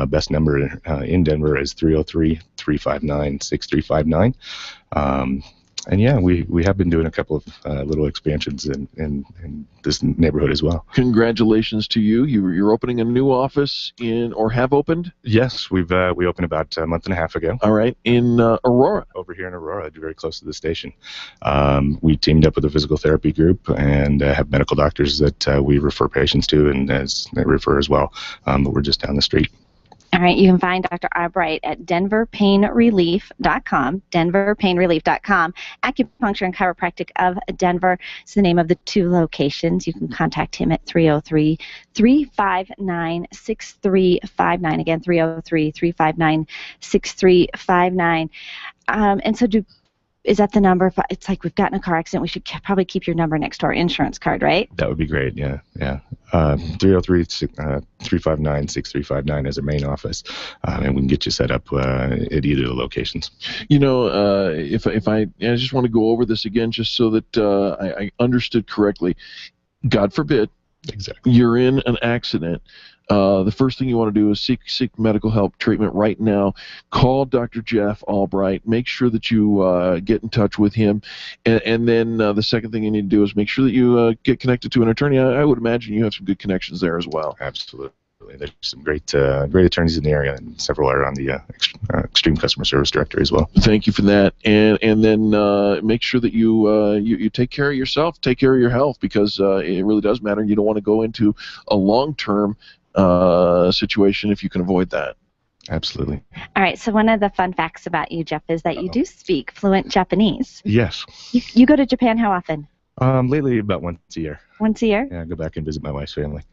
Best number in Denver is 303-359-6359. And yeah, we have been doing a couple of little expansions in this neighborhood as well. Congratulations to you. You're opening a new office or have opened? Yes, we opened about a month and a half ago. All right, in Aurora. Over here in Aurora, very close to the station. We teamed up with a physical therapy group and have medical doctors that we refer patients to, and as they refer as well. But we're just down the street. All right, you can find Dr. Albright at denverpainrelief.com, denverpainrelief.com. Acupuncture and Chiropractic of Denver is the name of the two locations. You can contact him at 303-359-6359. Again, 303-359-6359. And so is that the number? It's like we've gotten a car accident. We should probably keep your number next to our insurance card, right? That would be great, yeah. 303-359-6359 is our main office, and we can get you set up at either of the locations. You know, if I just want to go over this again just so that I understood correctly. God forbid, you're in an accident. The first thing you want to do is seek medical help, treatment right now. Call Dr. Jeff Albright. Make sure that you get in touch with him. And then the second thing you need to do is make sure that you get connected to an attorney. I would imagine you have some good connections there as well. Absolutely. There's some great attorneys in the area, and several are on the Extreme Customer Service Directory as well. Thank you for that. And then make sure that you take care of yourself, take care of your health, because it really does matter. You don't want to go into a long-term situation if you can avoid that. Absolutely. All right, so one of the fun facts about you, Jeff, is that you do speak fluent Japanese. Yes. You go to Japan how often? Lately, about once a year. Once a year? Yeah, I go back and visit my wife's family.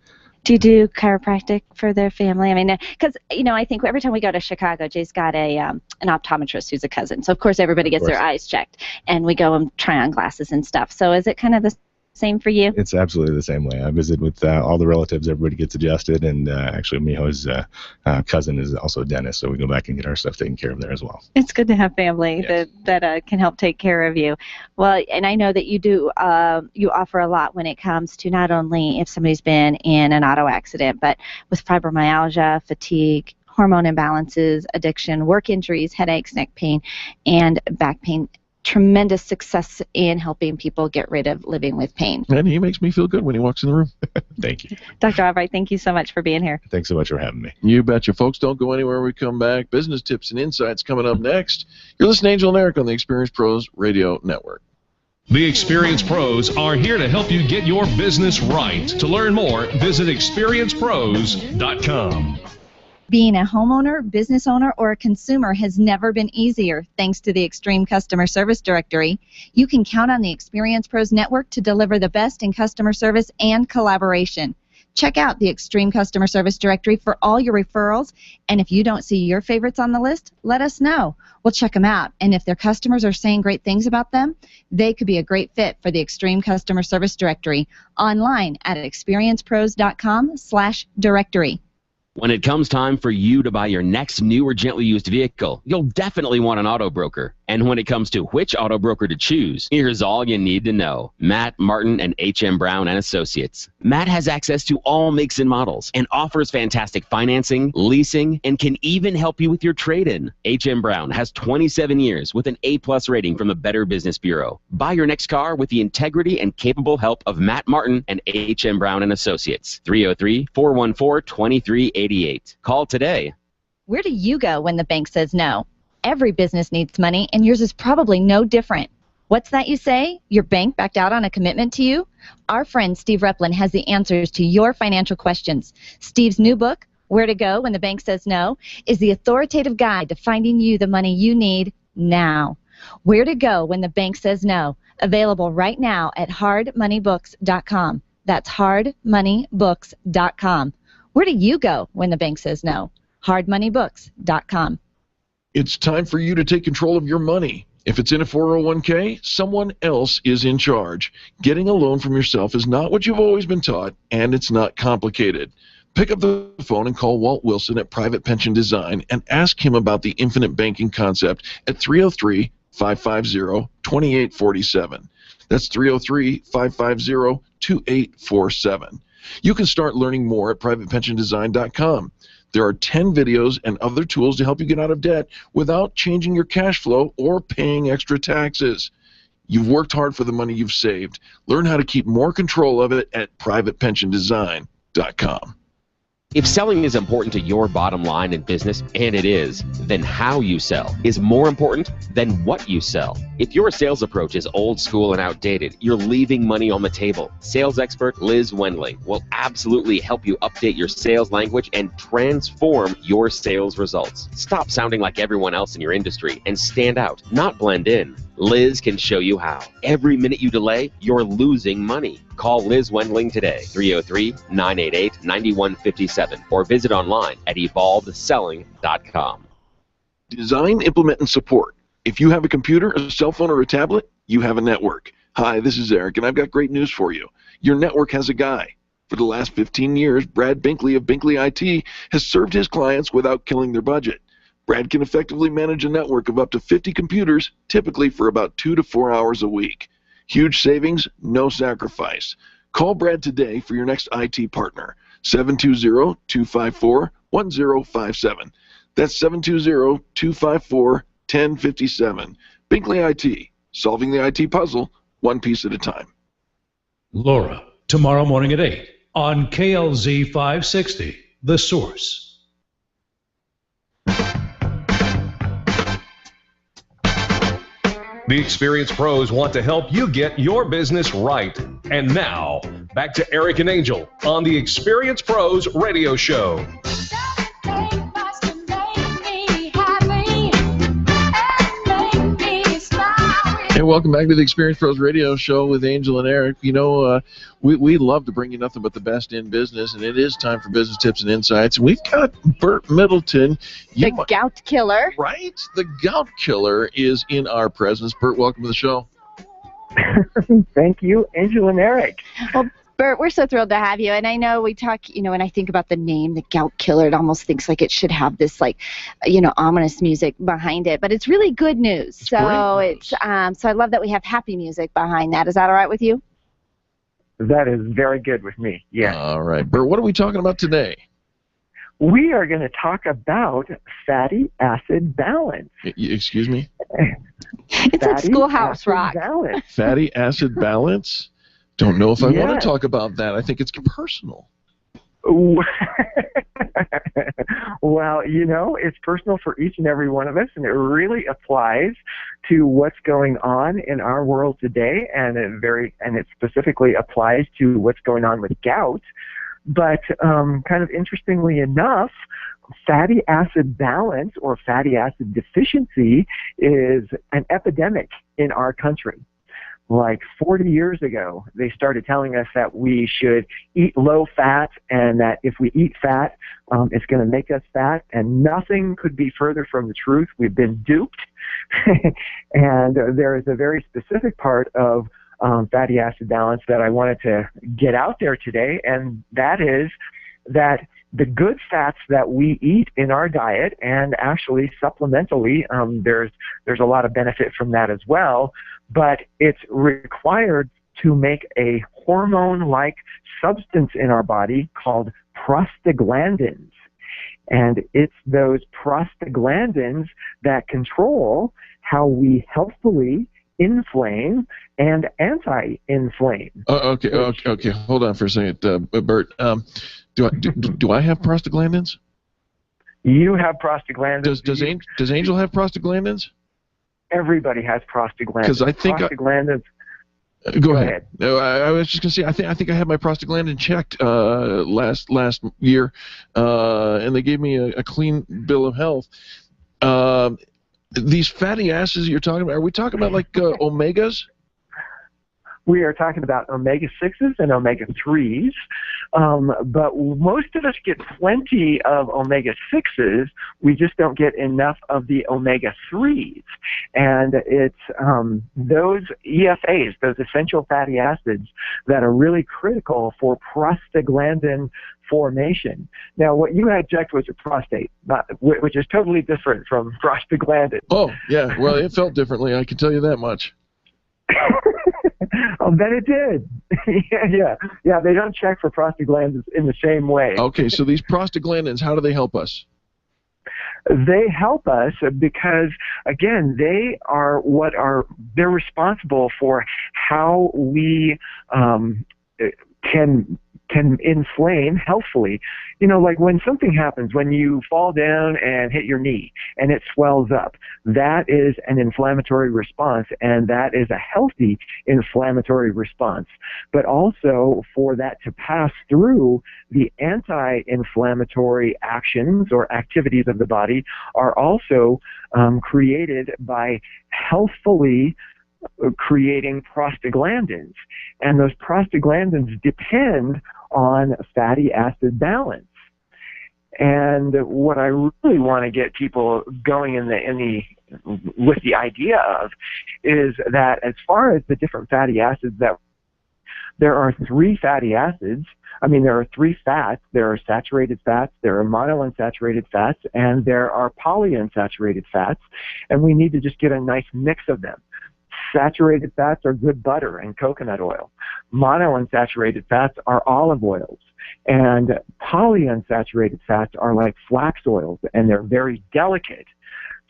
Do you do chiropractic for their family? I mean, because, I think every time we go to Chicago, Jay's got an optometrist who's a cousin. So, of course, everybody gets their eyes checked, and we go and try on glasses and stuff. So is it kind of the same for you? It's absolutely the same way. I visit with all the relatives. Everybody gets adjusted, and actually Miho's cousin is also a dentist, so we go back and get our stuff taken care of there as well. It's good to have family that can help take care of you. Well, and I know that you do you offer a lot when it comes to not only if somebody's been in an auto accident, but with fibromyalgia, fatigue, hormone imbalances, addiction, work injuries, headaches, neck pain, and back pain. Tremendous success in helping people get rid of living with pain. And he makes me feel good when he walks in the room. Thank you. Dr. Albright, thank you so much for being here. Thanks so much for having me. You betcha. Folks, don't go anywhere when we come back. Business tips and insights coming up next. You're listening to Angel and Eric on the Experience Pros Radio Network. The Experience Pros are here to help you get your business right. To learn more, visit experiencepros.com. Being a homeowner, business owner, or a consumer has never been easier thanks to the Extreme Customer Service Directory. You can count on the Experience Pros Network to deliver the best in customer service and collaboration. Check out the Extreme Customer Service Directory for all your referrals, and if you don't see your favorites on the list, let us know. We'll check them out, and if their customers are saying great things about them, they could be a great fit for the Extreme Customer Service Directory. Online at experiencepros.com/directory. When it comes time for you to buy your next new or gently used vehicle, you'll definitely want an auto broker. And when it comes to which auto broker to choose, here's all you need to know. Matt Martin and H.M. Brown and Associates. Matt has access to all makes and models and offers fantastic financing, leasing, and can even help you with your trade-in. H.M. Brown has 27 years with an A+ rating from the Better Business Bureau. Buy your next car with the integrity and capable help of Matt Martin and H.M. Brown and Associates. 303-414-2388. Call today. Where do you go when the bank says no? Every business needs money, and yours is probably no different. What's that you say? Your bank backed out on a commitment to you? Our friend Steve Replin has the answers to your financial questions. Steve's new book, Where to Go When the Bank Says No, is the authoritative guide to finding you the money you need now. Where to Go When the Bank Says No, available right now at hardmoneybooks.com. That's hardmoneybooks.com. Where do you go when the bank says no? hardmoneybooks.com. It's time for you to take control of your money. If it's in a 401k, someone else is in charge. Getting a loan from yourself is not what you've always been taught, and it's not complicated. Pick up the phone and call Walt Wilson at Private Pension Design and ask him about the infinite banking concept at 303-550-2847. That's 303-550-2847. You can start learning more at privatepensiondesign.com. There are 10 videos and other tools to help you get out of debt without changing your cash flow or paying extra taxes. You've worked hard for the money you've saved. Learn how to keep more control of it at privatepensiondesign.com. If selling is important to your bottom line in business, and it is, then how you sell is more important than what you sell. If your sales approach is old school and outdated, you're leaving money on the table. Sales expert Liz Wendling will absolutely help you update your sales language and transform your sales results. Stop sounding like everyone else in your industry and stand out, not blend in. Liz can show you how. Every minute you delay, you're losing money. Call Liz Wendling today, 303-988-9157, or visit online at evolvedselling.com. Design, implement, and support. If you have a computer, a cell phone, or a tablet, you have a network. Hi, this is Eric, and I've got great news for you. Your network has a guy. For the last 15 years, Brad Binkley of Binkley IT has served his clients without killing their budget. Brad can effectively manage a network of up to 50 computers, typically for about 2 to 4 hours a week. Huge savings, no sacrifice. Call Brad today for your next IT partner, 720-254-1057. That's 720-254-1057. Binkley IT, solving the IT puzzle, one piece at a time. Laura, tomorrow morning at 8 on KLZ 560, The Source. The experienced pros want to help you get your business right. And now, back to Eric and Angel on the Experienced Pros Radio Show. Hey, welcome back to the Experienced Pros Radio Show with Angel and Eric. You know, we love to bring you nothing but the best in business, and it is time for business tips and insights. And we've got Bert Middleton. The gout killer. Right? The gout killer is in our presence. Bert, welcome to the show. Thank you, Angel and Eric. Well, Bert, we're so thrilled to have you. And I know we talk, when I think about the name, the gout killer, it almost thinks like it should have this, ominous music behind it. But it's really good news. So I love that we have happy music behind that. Is that all right with you? That is very good with me, yeah. All right. Bert, what are we talking about today? We are going to talk about fatty acid balance. Excuse me? It's like Schoolhouse Rock. Balance. Fatty acid balance? Don't know if I want to talk about that. I think it's personal. Well, it's personal for each and every one of us, and it really applies to what's going on in our world today, and it specifically applies to what's going on with gout. But kind of interestingly enough, fatty acid balance or fatty acid deficiency is an epidemic in our country. Like 40 years ago, they started telling us that we should eat low fat and that if we eat fat, it's going to make us fat, and nothing could be further from the truth. We've been duped. And there is a very specific part of fatty acid balance that I wanted to get out there today, and that is that the good fats that we eat in our diet, and actually supplementally, there's a lot of benefit from that as well, but it's required to make a hormone-like substance in our body called prostaglandins. And it's those prostaglandins that control how we healthfully inflame and anti-inflame. Okay. Hold on for a second, Bert. Do I have prostaglandins? You have prostaglandins. Does Angel have prostaglandins? Everybody has prostaglandins. Because I think prostaglandins. Go ahead. No, I was just going to say, I think I had my prostaglandin checked last year, and they gave me a clean bill of health. These fatty acids you're talking about, are we talking about like omegas? We are talking about omega-6s and omega-3s, but most of us get plenty of omega-6s. We just don't get enough of the omega-3s. And it's those EFAs, those essential fatty acids, that are really critical for prostaglandin formation. Now, what you had checked was your prostate, which is totally different from prostaglandin. Oh, yeah. Well, it felt differently, I can tell you that much. I'll bet it did. Yeah. They don't check for prostaglandins in the same way. Okay, so these prostaglandins, how do they help us? They help us because, again, they're responsible for how we can inflame healthfully. You know, like when something happens, when you fall down and hit your knee and it swells up, that is an inflammatory response, and that is a healthy inflammatory response. But also for that to pass through, the anti-inflammatory actions or activities of the body are also created by healthfully creating prostaglandins. And those prostaglandins depend on fatty acid balance. And what I really want to get people going with the idea of is that as far as the different fatty acids, that there are 3 fatty acids. I mean, there are 3 fats. There are saturated fats, there are monounsaturated fats, and there are polyunsaturated fats. And we need to just get a nice mix of them. Saturated fats are good butter and coconut oil. Monounsaturated fats are olive oils. And polyunsaturated fats are like flax oils, and they're very delicate.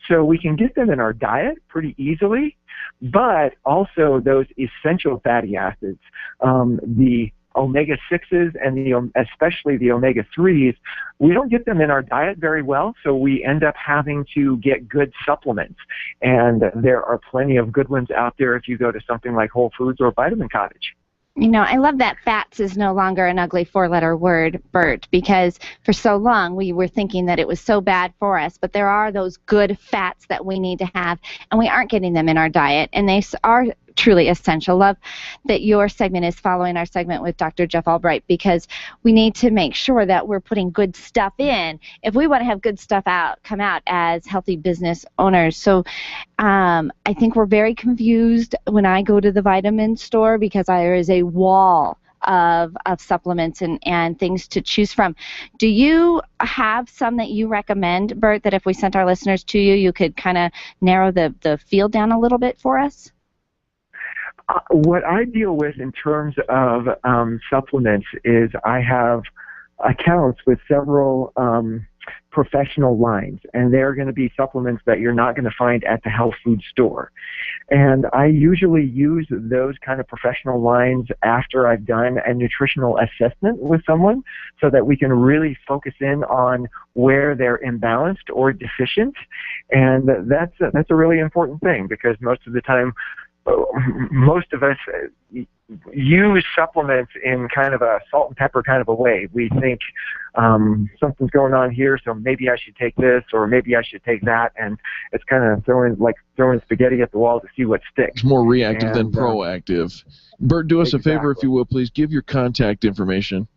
So we can get them in our diet pretty easily, but also those essential fatty acids, the omega-6s and especially the omega-3s, we don't get them in our diet very well, so we end up having to get good supplements. And there are plenty of good ones out there if you go to something like Whole Foods or Vitamin Cottage. You know, I love that fats is no longer an ugly 4-letter word, Bert, because for so long we were thinking that it was so bad for us, but there are those good fats that we need to have, and we aren't getting them in our diet, and they are truly essential. Love that your segment is following our segment with Dr. Jeff Albright, because we need to make sure that we're putting good stuff in if we want to have good stuff come out as healthy business owners. So I think we're very confused when I go to the vitamin store, because there is a wall of supplements and things to choose from. Do you have some that you recommend, Bert, that if we sent our listeners to you, you could kind of narrow the field down a little bit for us? What I deal with in terms of supplements is I have accounts with several professional lines, and they're going to be supplements that you're not going to find at the health food store. And I usually use those kind of professional lines after I've done a nutritional assessment with someone, so that we can really focus in on where they're imbalanced or deficient. And that's a really important thing, because most of the time, most of us use supplements in kind of a salt and pepper kind of a way. We think something's going on here, so maybe I should take this, or maybe I should take that, and it's kind of throwing spaghetti at the wall to see what sticks. It's more reactive than proactive. Bert, do us a favor, if you will, please. Give your contact information.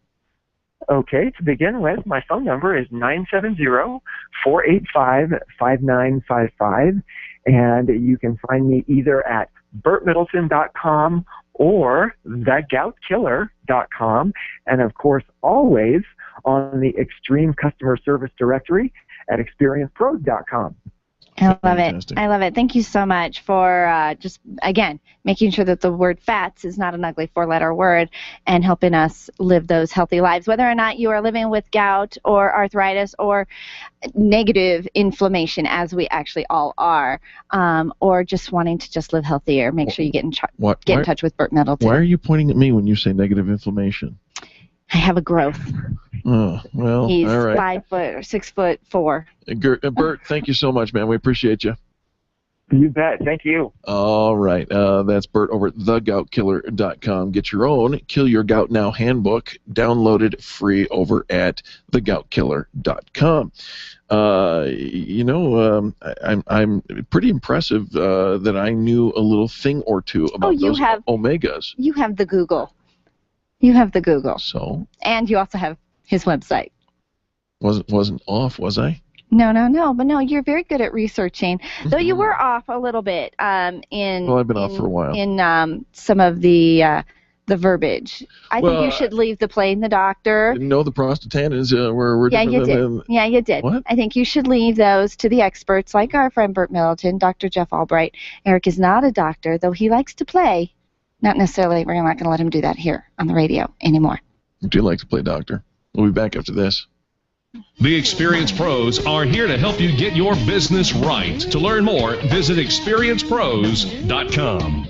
Okay, to begin with, my phone number is 970-485-5955, and you can find me either at bertmiddleton.com or theGoutKiller.com, and of course always on the Extreme Customer Service Directory at ExperiencePros.com. I love it. I love it. Thank you so much for just, again, making sure that the word fats is not an ugly 4-letter word, and helping us live those healthy lives, whether or not you are living with gout or arthritis or negative inflammation, as we actually all are, or just wanting to just live healthier. Make sure you get in touch with Bert Middleton. Why are you pointing at me when you say negative inflammation? I have a growth. Oh, well, He's all right. 5 foot or 6'4". Bert, thank you so much, man. We appreciate you. You bet. Thank you. All right. That's Bert over at thegoutkiller.com. Get your own Kill Your Gout Now handbook downloaded free over at thegoutkiller.com. I'm pretty impressive that I knew a little thing or two about those omegas. You have the Google. You have the Google. So? And you also have his website. Wasn't off, was I? No, you're very good at researching. Though you were off a little bit Well, I've been off for a while. In some of the verbiage. I think you should leave the playing the doctor. Didn't know the prostatans were Yeah, you did. Yeah, you did. What? I think you should leave those to the experts like our friend Burt Middleton, Dr. Jeff Albright. Eric is not a doctor, though he likes to play. Not necessarily, we're not going to let him do that here on the radio anymore. I do like to play doctor. We'll be back after this. The Experienced Pros are here to help you get your business right. To learn more, visit experiencepros.com.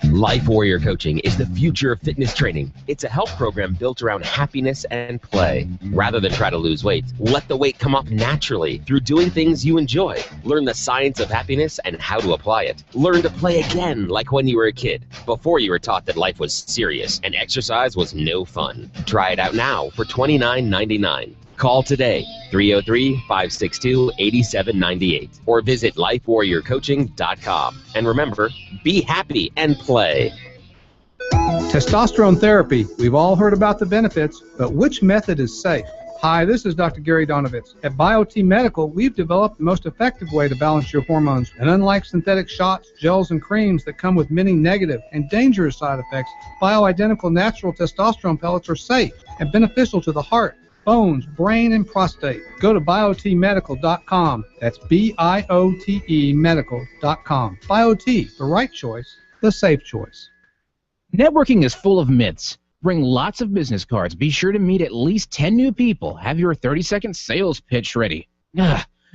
Life Warrior Coaching is the future of fitness training. It's a health program built around happiness and play. Rather than try to lose weight, let the weight come off naturally through doing things you enjoy. Learn the science of happiness and how to apply it. Learn to play again like when you were a kid, before you were taught that life was serious and exercise was no fun. Try it out now for $29.99. Call today, 303-562-8798, or visit lifewarriorcoaching.com. And remember, be happy and play. Testosterone therapy. We've all heard about the benefits, but which method is safe? Hi, this is Dr. Gary Donovitz. At BioT Medical, we've developed the most effective way to balance your hormones. And unlike synthetic shots, gels, and creams that come with many negative and dangerous side effects, bioidentical natural testosterone pellets are safe and beneficial to the heart, bones, brain, and prostate. Go to biotmedical.com. That's BIOTE medical.com. BioT, the right choice, the safe choice. Networking is full of myths. Bring lots of business cards. Be sure to meet at least 10 new people. Have your 30-second sales pitch ready.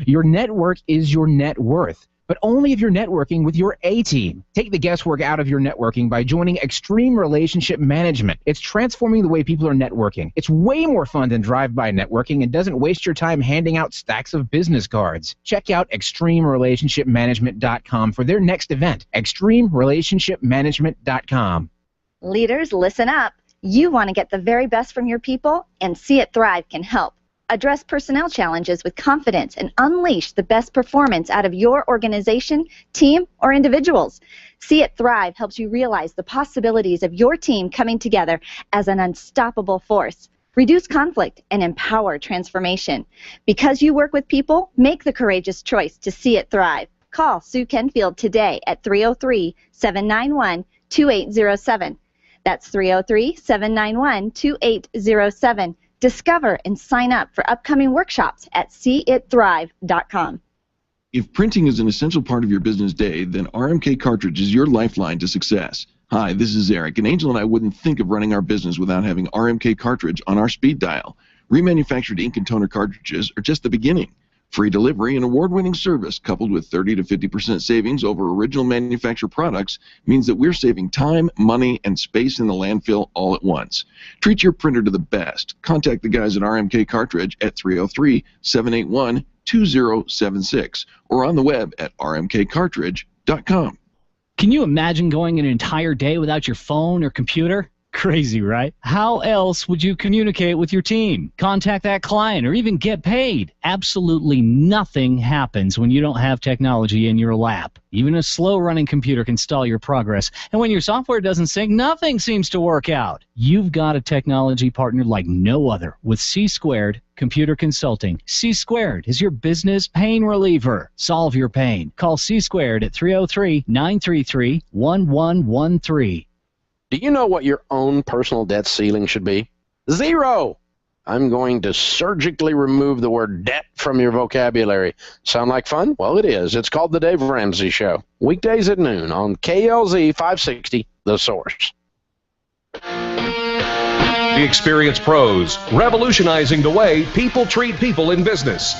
Your network is your net worth, but only if you're networking with your A-team. Take the guesswork out of your networking by joining Extreme Relationship Management. It's transforming the way people are networking. It's way more fun than drive-by networking and doesn't waste your time handing out stacks of business cards. Check out ExtremeRelationshipManagement.com for their next event. ExtremeRelationshipManagement.com. Leaders, listen up. You want to get the very best from your people, and See It Thrive can help. Address personnel challenges with confidence and unleash the best performance out of your organization, team, or individuals. See It Thrive helps you realize the possibilities of your team coming together as an unstoppable force. Reduce conflict and empower transformation. Because you work with people, make the courageous choice to See It Thrive. Call Sue Kenfield today at 303-791-2807. That's 303-791-2807. Discover and sign up for upcoming workshops at seeitthrive.com. If printing is an essential part of your business day, then RMK Cartridge is your lifeline to success. Hi, this is Eric, and Angel and I wouldn't think of running our business without having RMK Cartridge on our speed dial. Remanufactured ink and toner cartridges are just the beginning. Free delivery and award-winning service coupled with 30 to 50% savings over original manufacturer products means that we're saving time, money, and space in the landfill all at once. Treat your printer to the best. Contact the guys at RMK Cartridge at 303-781-2076 or on the web at rmkcartridge.com. Can you imagine going an entire day without your phone or computer? Crazy, right? How else would you communicate with your team, contact that client, or even get paid? Absolutely nothing happens when you don't have technology in your lap. Even a slow-running computer can stall your progress. And when your software doesn't sync, nothing seems to work out. You've got a technology partner like no other with C-Squared Computer Consulting. C-Squared is your business pain reliever. Solve your pain. Call C-Squared at 303-933-1113. Do you know what your own personal debt ceiling should be? 0. I'm going to surgically remove the word debt from your vocabulary. Sound like fun? Well, it is. It's called The Dave Ramsey Show. Weekdays at noon on KLZ 560, The Source. The Experienced Pros, revolutionizing the way people treat people in business.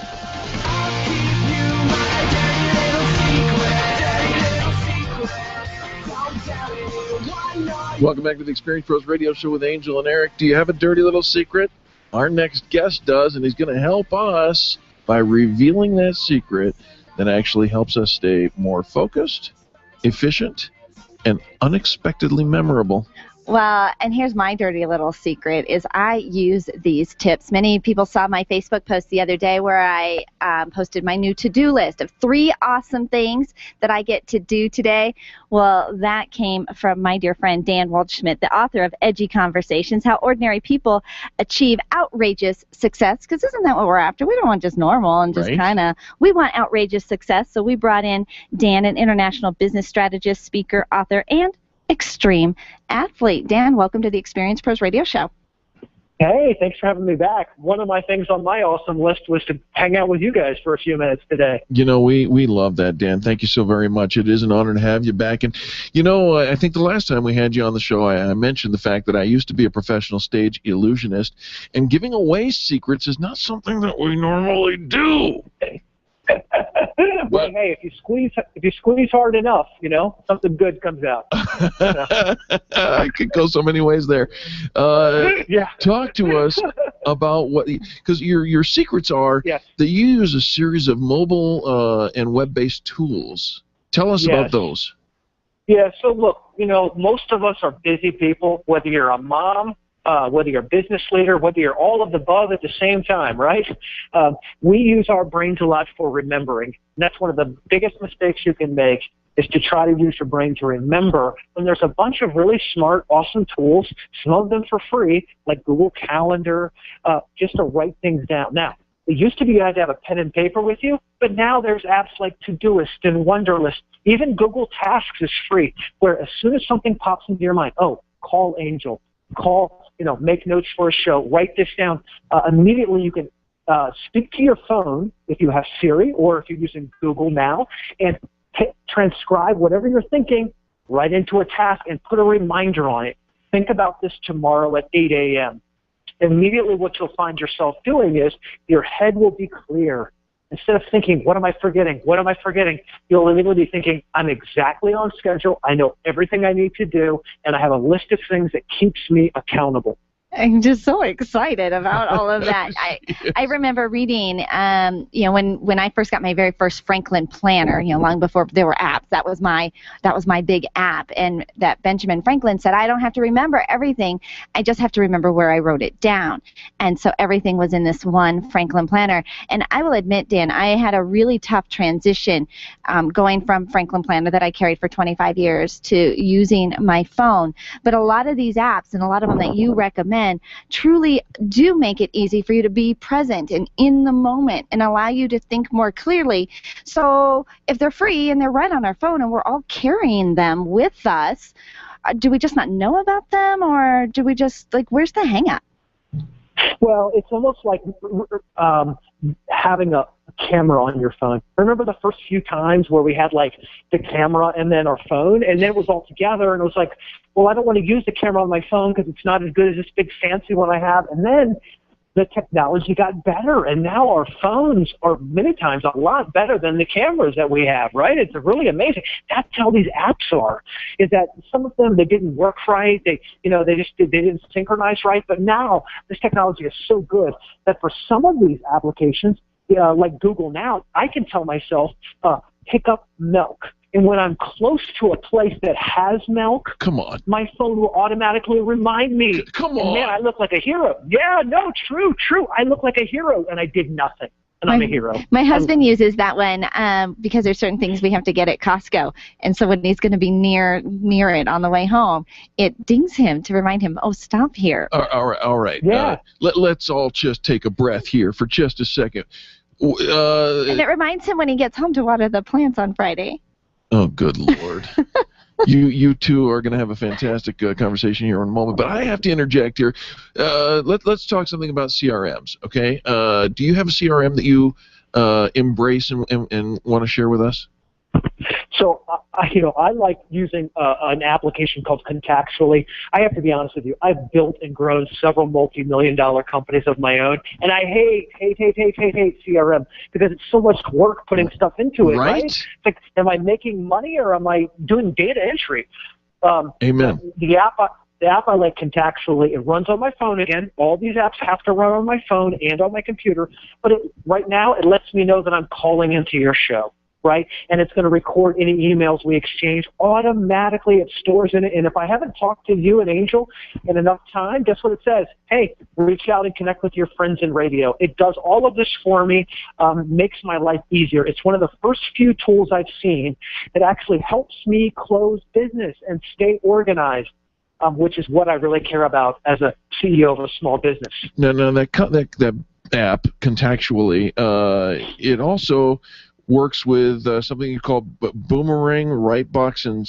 Welcome back to the Experienced Pros Radio Show with Angel and Eric. Do you have a dirty little secret? Our next guest does, and he's going to help us by revealing that secret that actually helps us stay more focused, efficient, and unexpectedly memorable. Well, and here's my dirty little secret is I use these tips. Many people saw my Facebook post the other day where I posted my new to-do list of 3 awesome things that I get to do today. Well, that came from my dear friend Dan Waldschmidt, the author of Edgy Conversations, How Ordinary People Achieve Outrageous Success, because isn't that what we're after? We don't want just normal and just kind of, we want outrageous success. So we brought in Dan, an international business strategist, speaker, author, and extreme athlete. Dan, welcome to the Experience Pros Radio Show. Hey, thanks for having me back. One of my things on my awesome list was to hang out with you guys for a few minutes today. You know, we love that, Dan. Thank you so very much. It is an honor to have you back. And, you know, I think the last time we had you on the show, I mentioned the fact that I used to be a professional stage illusionist, and giving away secrets is not something that we normally do. Well, hey, if you squeeze hard enough, you know, something good comes out. I could go so many ways there. Yeah. Talk to us about what, because your secrets are that you use a series of mobile and web-based tools. Tell us about those. Yeah. So look, you know, most of us are busy people. Whether you're a mom, whether you're a business leader, whether you're all of the above at the same time, right? We use our brains a lot for remembering. And that's one of the biggest mistakes you can make is to try to use your brain to remember when there's a bunch of really smart, awesome tools, some of them for free, like Google Calendar, just to write things down. Now, it used to be you had to have a pen and paper with you, but now there's apps like Todoist and Wunderlist. Even Google Tasks is free, where as soon as something pops into your mind, oh, call Angel, make notes for a show, write this down. Immediately you can speak to your phone if you have Siri or if you're using Google now and transcribe whatever you're thinking right into a task and put a reminder on it. Think about this tomorrow at 8 a.m. Immediately what you'll find yourself doing is your head will be clear. Instead of thinking, what am I forgetting? What am I forgetting? You'll immediately be thinking, I'm exactly on schedule. I know everything I need to do, and I have a list of things that keeps me accountable. I'm just so excited about all of that. I remember reading, when I first got my very first Franklin planner, long before there were apps, that was my big app, and that Benjamin Franklin said, I don't have to remember everything. I just have to remember where I wrote it down. And so everything was in this one Franklin planner. And I will admit, Dan, I had a really tough transition going from Franklin planner that I carried for 25 years to using my phone. But a lot of these apps and a lot of them that you recommend truly do make it easy for you to be present and in the moment and allow you to think more clearly. So if they're free and they're right on our phone and we're all carrying them with us, do we just not know about them, or do we just, where's the hang up? Well, it's almost like having a camera on your phone. Remember the first few times where we had the camera and then our phone, and then it was all together, and it was like, well, I don't want to use the camera on my phone because it's not as good as this big fancy one I have. And then the technology got better, and now our phones are many times a lot better than the cameras that we have, right? It's really amazing. That's how these apps are, is that some of them, they didn't work right. They didn't synchronize right. But now this technology is so good that for some of these applications, like Google Now, I can tell myself, pick up milk. And when I'm close to a place that has milk, my phone will automatically remind me. Come on. And man, I look like a hero. Yeah, no, true. I look like a hero, and I did nothing. And I'm a hero. My husband uses that one because there's certain things we have to get at Costco. And so when he's going to be near it on the way home, it dings him to remind him, oh, stop here. All right. Yeah. Let's all just take a breath here for just a second. And it reminds him when he gets home to water the plants on Friday. Oh, good Lord. You two are going to have a fantastic conversation here in a moment, but I have to interject here. Let's talk something about CRMs, okay? Do you have a CRM that you embrace and want to share with us? So, I like using an application called Contactually. I have to be honest with you. I've built and grown several multi-million-dollar companies of my own, and I hate CRM because it's so much work putting stuff into it, right? It's like, am I making money or am I doing data entry? Amen. The app The app I like Contactually, it runs on my phone again. All these apps have to run on my phone and on my computer, but right now it lets me know that I'm calling into your show, right? And it's going to record any emails we exchange automatically. It stores in it, and if I haven't talked to you and Angel in enough time, guess what it says? Hey, reach out and connect with your friends in radio. It does all of this for me, makes my life easier. It's one of the first few tools I've seen that actually helps me close business and stay organized. Which is what I really care about as a CEO of a small business. No, that app, Contactually, it also works with something you call Boomerang, Writebox, and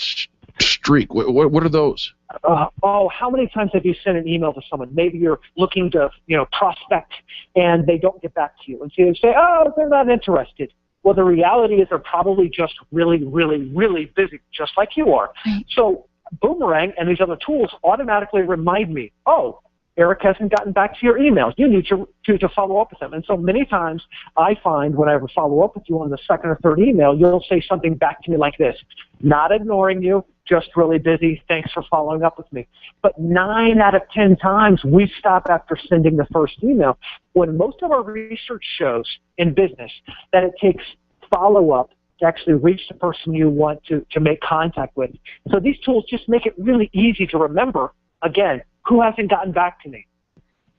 Streak. What are those? How many times have you sent an email to someone? Maybe you're looking to, prospect, and they don't get back to you, and so you say, "Oh, they're not interested." Well, the reality is they're probably just really, really, really busy, just like you are. So Boomerang and these other tools automatically remind me, oh, Eric hasn't gotten back to your emails. You need to follow up with them. And so many times I find when I follow up with you on the second or third email, you'll say something back to me like this: not ignoring you, just really busy. Thanks for following up with me. But 9 out of 10 times we stop after sending the first email. When most of our research shows in business that it takes follow-up to actually reach the person you want to make contact with. So these tools just make it really easy to remember, again, who hasn't gotten back to me.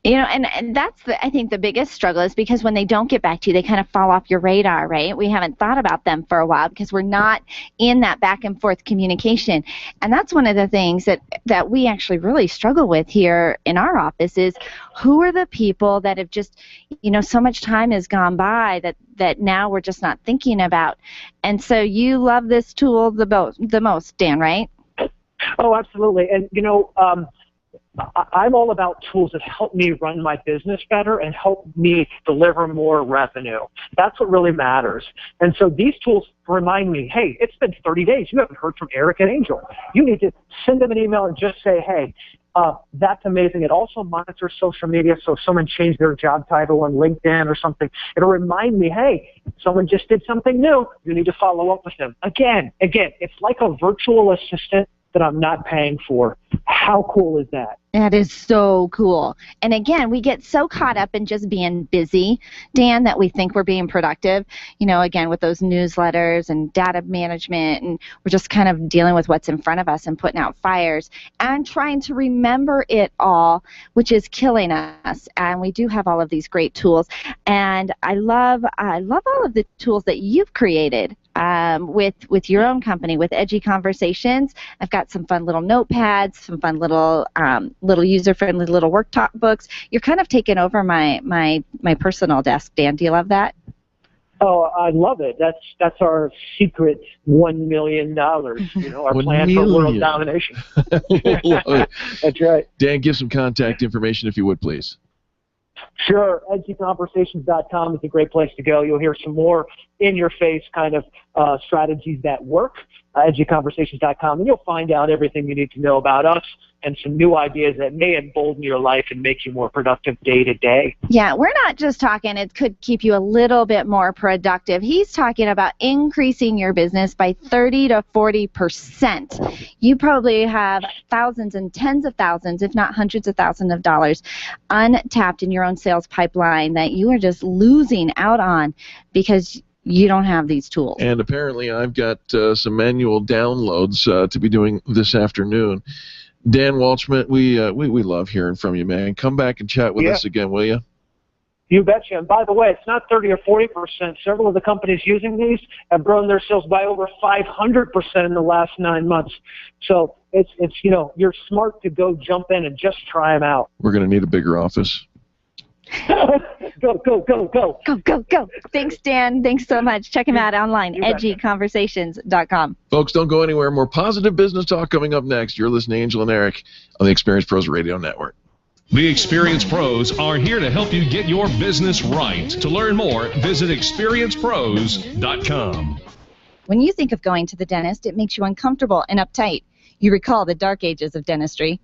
And that's I think the biggest struggle is because when they don't get back to you, they kind of fall off your radar, right? We haven't thought about them for a while because we're not in that back and forth communication. And that's one of the things that we actually really struggle with here in our office is who are the people that have just, so much time has gone by that now we're just not thinking about. And so you love this tool the most, Dan, right? Oh, absolutely. And, I'm all about tools that help me run my business better and help me deliver more revenue. That's what really matters. And so these tools remind me, hey, it's been 30 days. You haven't heard from Eric and Angel. You need to send them an email and just say, hey, that's amazing. It also monitors social media, so if someone changed their job title on LinkedIn or something, it'll remind me, hey, someone just did something new. You need to follow up with them. Again, it's like a virtual assistant that I'm not paying for. How cool is that? That is so cool. And again, we get so caught up in just being busy, Dan, that we think we're being productive, again, with those newsletters and data management, and we're just kind of dealing with what's in front of us and putting out fires and trying to remember it all, which is killing us. And we do have all of these great tools. And I love all of the tools that you've created with your own company, with Edgy Conversations. I've got some fun little notepads, some fun little user-friendly little worktop books. You're kind of taking over my personal desk, Dan. Do you love that? Oh, I love it. That's our secret $1 million. Our plan for world domination. That's right. Dan, give some contact information if you would, please. Sure. edgyconversations.com is a great place to go. You'll hear some more in-your-face kind of strategies that work. edgyconversations.com, and you'll find out everything you need to know about us and some new ideas that may embolden your life and make you more productive day to day. Yeah, we're not just talking it could keep you a little bit more productive. He's talking about increasing your business by 30 to 40%. You probably have thousands and tens of thousands, if not hundreds of thousands of dollars untapped in your own sales pipeline that you are just losing out on because you don't have these tools. And apparently I've got some manual downloads to be doing this afternoon. Dan Waldschmidt, we love hearing from you, man. Come back and chat with us again, will you? You betcha. And by the way, it's not 30 or 40%. Several of the companies using these have grown their sales by over 500% in the last 9 months. So it's you're smart to go jump in and just try them out. We're going to need a bigger office. Go. Go. Thanks, Dan. Thanks so much. Check him out online, edgyconversations.com. Folks, don't go anywhere. More positive business talk coming up next. You're listening to Angel and Eric on the Experience Pros Radio Network. The Experience Pros are here to help you get your business right. To learn more, visit experiencepros.com. When you think of going to the dentist, it makes you uncomfortable and uptight. You recall the dark ages of dentistry.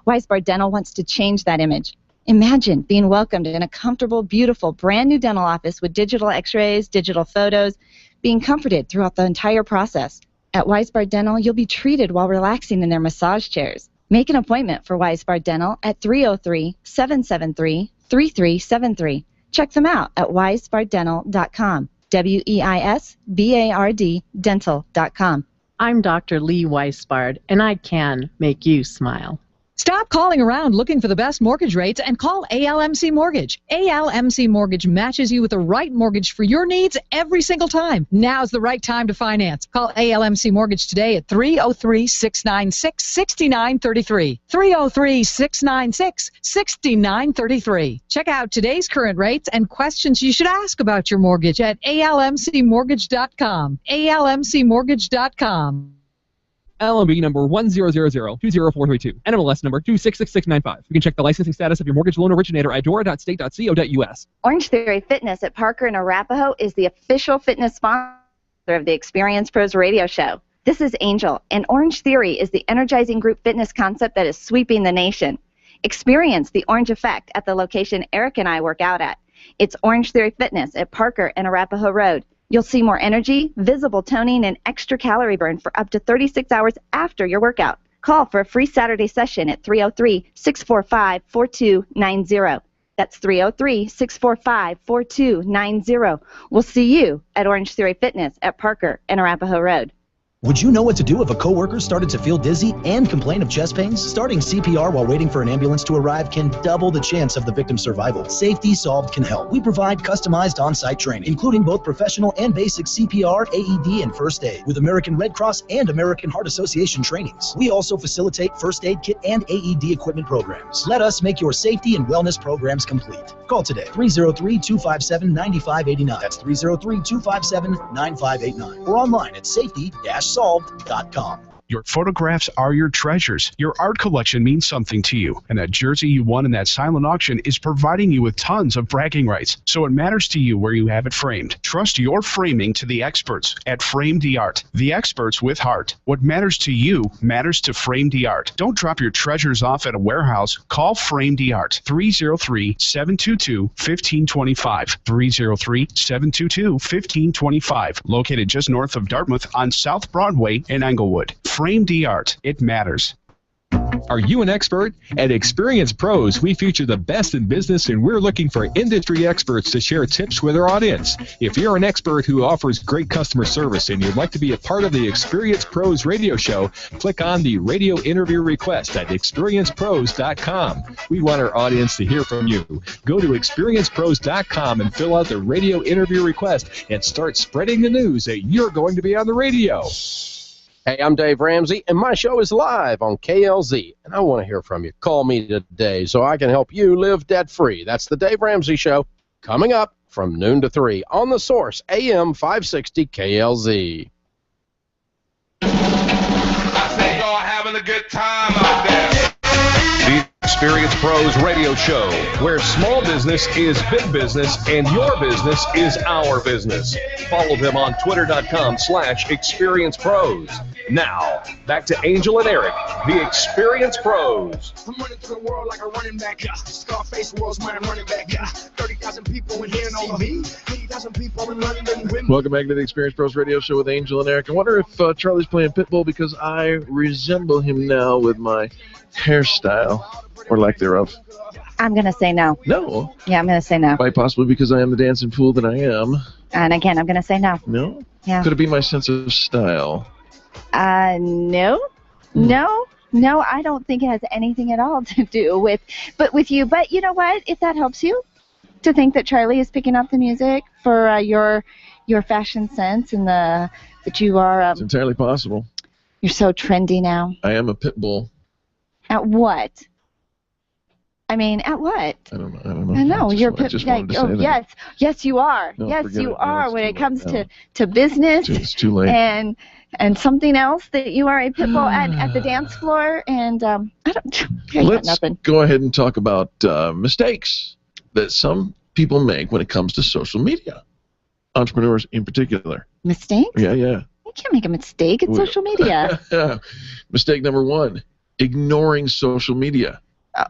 Weisbard Dental wants to change that image. Imagine being welcomed in a comfortable, beautiful, brand new dental office with digital x-rays, digital photos, being comforted throughout the entire process. At Weisbard Dental, you'll be treated while relaxing in their massage chairs. Make an appointment for Weisbard Dental at 303-773-3373. Check them out at weisbarddental.com. WEISBARD dental.com. I'm Dr. Lee Weisbard, and I can make you smile. Stop calling around looking for the best mortgage rates and call ALMC Mortgage. ALMC Mortgage matches you with the right mortgage for your needs every single time. Now's the right time to finance. Call ALMC Mortgage today at 303-696-6933. 303-696-6933. Check out today's current rates and questions you should ask about your mortgage at almcmortgage.com. almcmortgage.com. LMB number 100020432, NMLS number 2666695. You can check the licensing status of your mortgage loan originator at dora.state.co.us. Orange Theory Fitness at Parker and Arapahoe is the official fitness sponsor of the Experience Pros radio show. This is Angel, and Orange Theory is the energizing group fitness concept that is sweeping the nation. Experience the Orange Effect at the location Eric and I work out at. It's Orange Theory Fitness at Parker and Arapahoe Road. You'll see more energy, visible toning, and extra calorie burn for up to 36 hours after your workout. Call for a free Saturday session at 303-645-4290. That's 303-645-4290. We'll see you at Orange Theory Fitness at Parker and Arapahoe Road. Would you know what to do if a coworker started to feel dizzy and complain of chest pains? Starting CPR while waiting for an ambulance to arrive can double the chance of the victim's survival. Safety Solved can help. We provide customized on-site training, including both professional and basic CPR, AED, and first aid, with American Red Cross and American Heart Association trainings. We also facilitate first aid kit and AED equipment programs. Let us make your safety and wellness programs complete. Call today, 303-257-9589. That's 303-257-9589. Or online at safety-solved.com. Your photographs are your treasures. Your art collection means something to you, and that jersey you won in that silent auction is providing you with tons of bragging rights, so it matters to you where you have it framed. Trust your framing to the experts at Frame the Art, the experts with heart. What matters to you matters to Frame the Art. Don't drop your treasures off at a warehouse. Call Frame the Art, 303-722-1525, 303-722-1525, located just north of Dartmouth on South Broadway in Englewood. Frame the Art. It matters. Are you an expert? At Experience Pros, we feature the best in business, and we're looking for industry experts to share tips with our audience. If you're an expert who offers great customer service and you'd like to be a part of the Experience Pros radio show, click on the radio interview request at experiencepros.com. We want our audience to hear from you. Go to experiencepros.com and fill out the radio interview request and start spreading the news that you're going to be on the radio. Hey, I'm Dave Ramsey, and my show is live on KLZ, and I want to hear from you. Call me today so I can help you live debt-free. That's the Dave Ramsey Show, coming up from noon to 3 on The Source, AM 560 KLZ. I say y'all having a good time out there. The Experience Pros radio show, where small business is big business and your business is our business. Follow them on twitter.com/experiencepros. Now, back to Angel and Eric, the Experience Pros. I'm running through the world like a running back. Scarface world's my running back. 30,000 people in here and all me. 80,000 people in London. Welcome back to the Experience Pros radio show with Angel and Eric. I wonder if Charlie's playing Pitbull because I resemble him now with my hairstyle, or lack thereof. I'm going to say no. No? Yeah, I'm going to say no. Quite possibly because I am the dancing fool that I am. And again, I'm going to say no. No? Yeah. Could it be my sense of style? No. No, I don't think it has anything at all to do with you. But you know what? If that helps you to think that Charlie is picking up the music for your fashion sense and that you are... it's entirely possible. You're so trendy now. I am a pit bull. At what? I mean, at what? I don't know. I know you're I just wanted to say that. yes, you are. No, yes, you are. No, when it comes late. to business, it's too late. And something else that you are a pit bull at the dance floor, and I got nothing. Go ahead and talk about mistakes that some people make when it comes to social media, entrepreneurs in particular. Mistakes? Yeah. You can't make a mistake. It's social media. Mistake number 1: ignoring social media.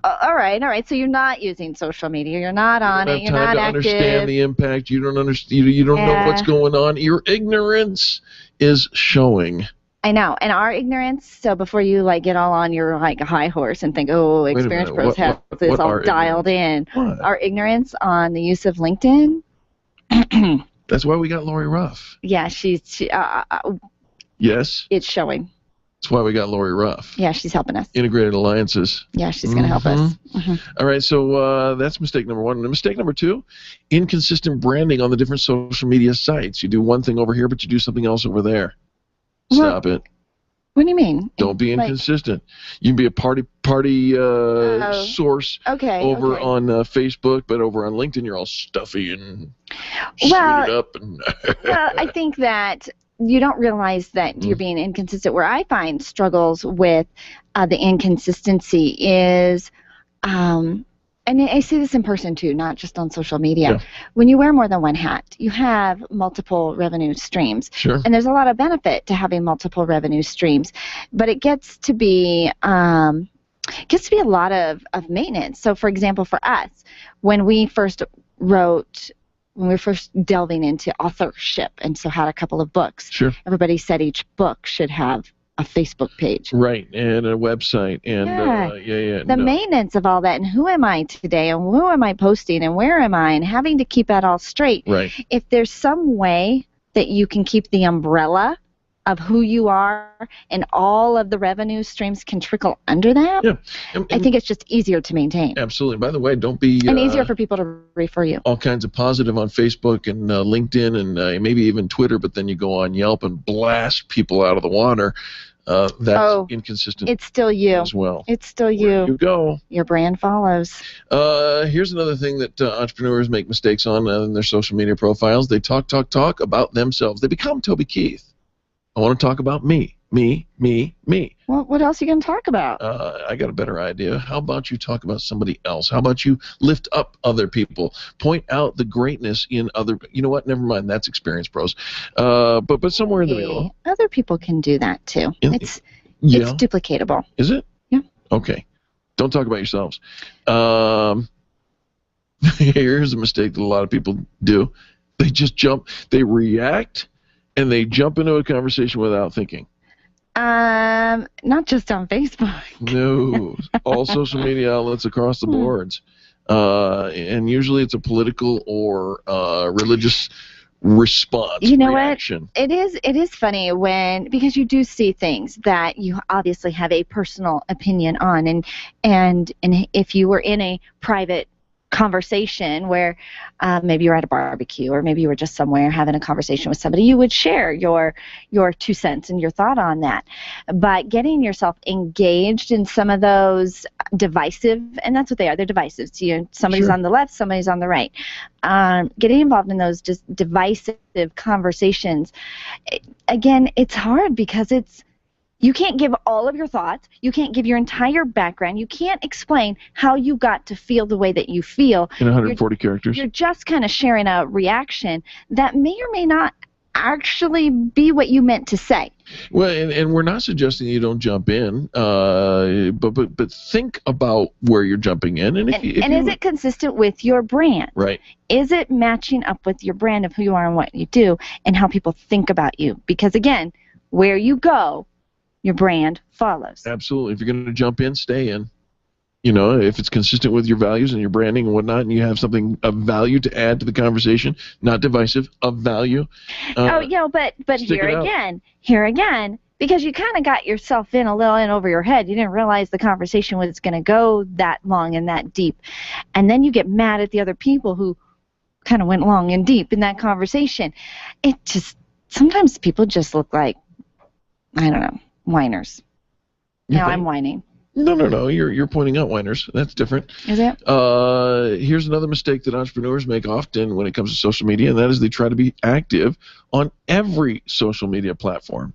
All right. So you're not using social media. You're not on it. You're not active. Understand the impact. You don't understand. You don't know what's going on. Your ignorance is showing I know. And our ignorance, so before you like get all on your like high horse and think, oh, Wait a Experience minute. Pros have this what all our dialed ignorance? in. What? Our ignorance on the use of LinkedIn. That's why we got Lori Ruff. Yeah, Yes. it's showing. That's why we got Lori Ruff. Yeah, she's helping us. Integrated Alliances. Yeah, she's going to help us. All right, so that's mistake number one. And mistake number two, inconsistent branding on the different social media sites. You do one thing over here, but you do something else over there. Stop it. What do you mean? Don't be inconsistent. You can be a party source over on Facebook, but over on LinkedIn you're all stuffy and suited up. And well, I think that you don't realize that you're being inconsistent. Where I find struggles with the inconsistency is, and I see this in person too, not just on social media. Yeah. When you wear more than one hat, you have multiple revenue streams. Sure. And there's a lot of benefit to having multiple revenue streams, but it gets to be a lot of maintenance. So, for example, for us, when we first delving into authorship and so had a couple of books, sure, everybody said each book should have a Facebook page. Right, and a website, and the maintenance of all that, and who am I today, and who am I posting, and where am I, and having to keep that all straight. Right. If there's some way that you can keep the umbrella of who you are and all of the revenue streams can trickle under that, and I think it's just easier to maintain. Absolutely. By the way, don't be and easier for people to refer you. All kinds of positive on Facebook and LinkedIn and maybe even Twitter, but then you go on Yelp and blast people out of the water. That's inconsistent. It's still you as well. It's still you. Where you go. Your brand follows. Here's another thing that entrepreneurs make mistakes on in their social media profiles. They talk about themselves. They become Toby Keith. I want to talk about me. Well, what else are you going to talk about? I got a better idea. How about you talk about somebody else? How about you lift up other people? Point out the greatness in other. You know what? Never mind. That's Experience Pros. But somewhere in the middle. Other people can do that too. It's duplicatable. Is it? Yeah. Okay. Don't talk about yourselves. Here's a mistake that a lot of people do. They just jump. They react. And they jump into a conversation without thinking. Not just on Facebook. No, all social media outlets across the boards. And usually it's a political or religious response. You know reaction. What? It is funny because you do see things that you obviously have a personal opinion on, and if you were in a private conversation where maybe you're at a barbecue or maybe you were just somewhere having a conversation with somebody, you would share your 2 cents and your thought on that. But getting yourself engaged in some of those divisive, and that's what they are, they're divisive. So, somebody's on the left, somebody's on the right. Getting involved in those just divisive conversations, again, it's hard because you can't give all of your thoughts. You can't give your entire background. You can't explain how you got to feel the way that you feel. In 140 characters. You're just kind of sharing a reaction that may or may not actually be what you meant to say. Well, and we're not suggesting you don't jump in, but think about where you're jumping in. And is it consistent with your brand? Right. Is it matching up with your brand of who you are and what you do and how people think about you? Because, again, where you go, your brand follows. Absolutely. If you're going to jump in, stay in. If it's consistent with your values and your branding and whatnot, and you have something of value to add to the conversation, not divisive, of value. But here again, because you kind of got yourself in a little in over your head, you didn't realize the conversation was going to go that long and that deep, and then you get mad at the other people who kind of went long and deep in that conversation. Sometimes people just look like, I don't know, whiners. Now I'm whining. No. You're pointing out whiners. That's different. Is it? Here's another mistake that entrepreneurs make often when it comes to social media, and that is they try to be active on every social media platform.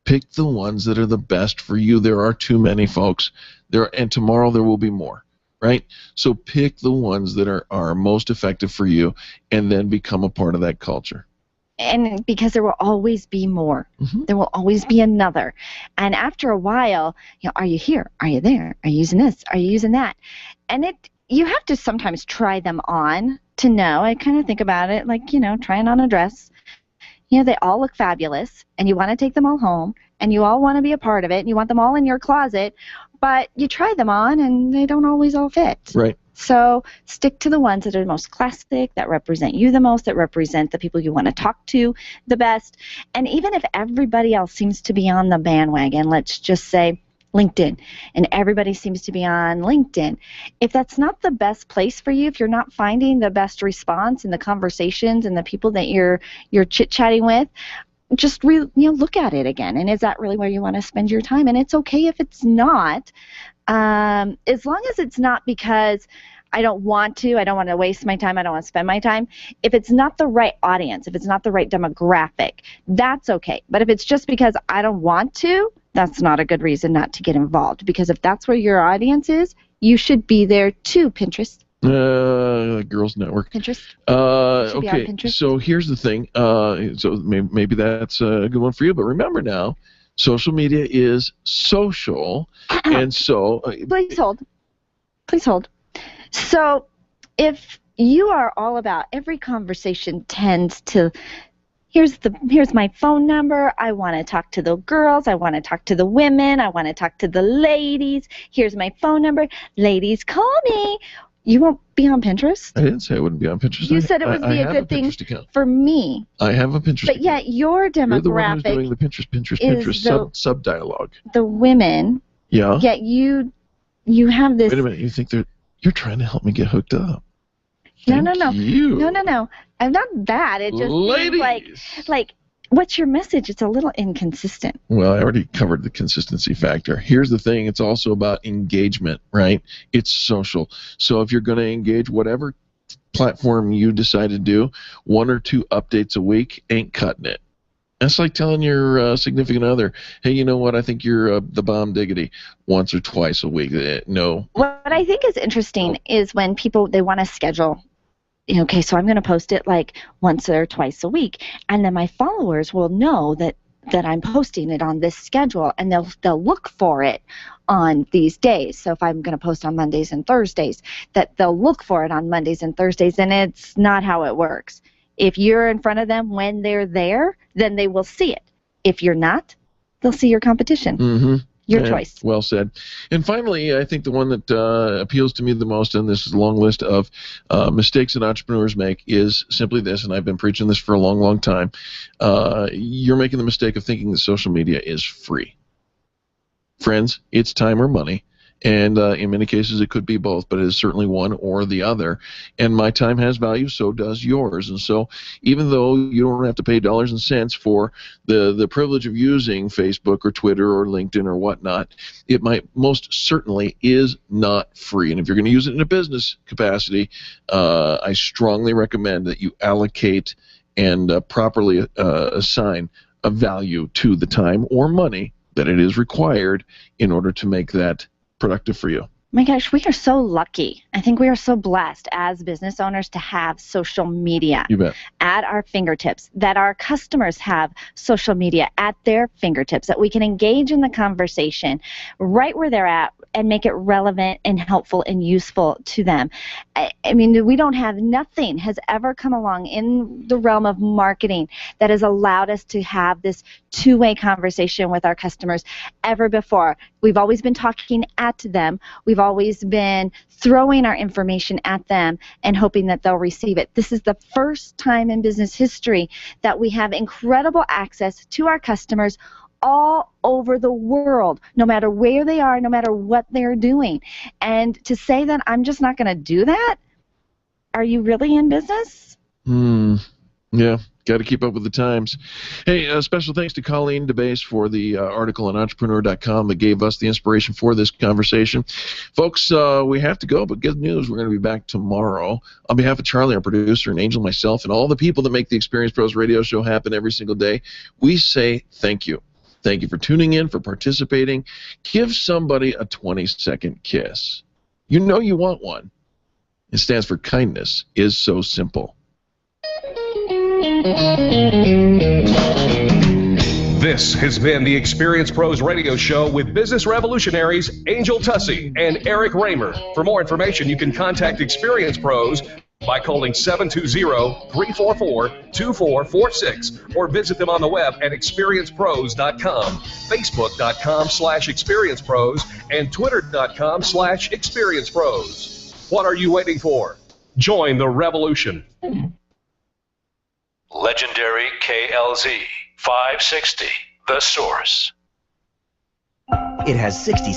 Pick the ones that are the best for you. There are too many, folks. And tomorrow there will be more. Right? So pick the ones that are most effective for you, and then become a part of that culture. And because there will always be more. Mm-hmm. There will always be another. And after a while, are you here? Are you there? Are you using this? Are you using that? And you have to sometimes try them on to know. I kind of think about it like, trying on a dress. They all look fabulous, and you want to take them all home, and you all want to be a part of it, and you want them all in your closet, but you try them on, and they don't always all fit. Right. So stick to the ones that are the most classic, that represent you the most, that represent the people you want to talk to the best. And even if everybody else seems to be on the bandwagon, let's just say LinkedIn, and everybody seems to be on LinkedIn, if that's not the best place for you, if you're not finding the best response in the conversations and the people that you're chit-chatting with, just look at it again. And is that really where you want to spend your time? And it's okay if it's not, as long as it's not because I don't want to waste my time, I don't want to spend my time. If it's not the right audience, if it's not the right demographic, that's okay. But if it's just because I don't want to, that's not a good reason not to get involved. Because if that's where your audience is, you should be there too, Pinterest. Girls Network. Pinterest. Okay, Pinterest. So here's the thing. So maybe that's a good one for you. But remember now, social media is social, and so. Please hold. Please hold. So, if you are all about every conversation tends to. Here's my phone number. I want to talk to the girls. I want to talk to the women. I want to talk to the ladies. Here's my phone number. Ladies, call me. You won't be on Pinterest? I didn't say I wouldn't be on Pinterest. You said it would be a good thing for me. I have a Pinterest But yet your demographic You're the one who's doing the Pinterest sub-dialogue. The women. Yeah. Yet you have this. Wait a minute. You think you're trying to help me get hooked up? No. You. No. I'm not that. It just seems like what's your message? It's a little inconsistent. Well, I already covered the consistency factor. Here's the thing. It's also about engagement, right? It's social. So if you're going to engage whatever platform you decide to do, 1 or 2 updates a week ain't cutting it. That's like telling your significant other, hey, you know what? I think you're the bomb diggity, once or twice a week. No. What I think is interesting is when people, they want to schedule, okay, so I'm going to post it like once or twice a week, and then my followers will know that I'm posting it on this schedule, and they'll look for it on these days. So if I'm going to post on Mondays and Thursdays, that they'll look for it on Mondays and Thursdays, and it's not how it works. If you're in front of them when they're there, then they will see it. If you're not, they'll see your competition. Mm-hmm. Your choice. Well said. And finally, I think the one that appeals to me the most, and this is a long list of mistakes that entrepreneurs make, is simply this, and I've been preaching this for a long, long time. You're making the mistake of thinking that social media is free. Friends, it's time or money. And in many cases, it could be both, but it is certainly one or the other. And my time has value, so does yours. And so even though you don't have to pay dollars and cents for the privilege of using Facebook or Twitter or LinkedIn or whatnot, it most certainly is not free. And if you're going to use it in a business capacity, I strongly recommend that you allocate and properly assign a value to the time or money that it is required in order to make that productive for you. My gosh, we are so lucky. I think we are so blessed as business owners to have social media at our fingertips, that our customers have social media at their fingertips, that we can engage in the conversation right where they're at and make it relevant and helpful and useful to them. I mean, nothing has ever come along in the realm of marketing that has allowed us to have this two-way conversation with our customers ever before. We've always been talking at them. We've always been throwing our information at them and hoping that they'll receive it. This is the first time in business history that we have incredible access to our customers all over the world, no matter where they are, no matter what they're doing. And to say that I'm just not going to do that, are you really in business? Yeah. Got to keep up with the times. Hey, special thanks to Colleen DeBase for the article on entrepreneur.com that gave us the inspiration for this conversation. Folks, we have to go, but good news, we're going to be back tomorrow. On behalf of Charlie, our producer, and Angel, myself, and all the people that make the Experience Pros radio show happen every single day, we say thank you. Thank you for tuning in, for participating. Give somebody a 20-second kiss. You know you want one. It stands for kindness is so simple. This has been the Experience Pros Radio Show with business revolutionaries Angel Tussey and Eric Raymer. For more information, you can contact Experience Pros by calling 720-344-2446 or visit them on the web at experiencepros.com, facebook.com/experiencepros, and twitter.com/experiencepros. What are you waiting for? Join the revolution. Legendary KLZ 560, The Source. It has 60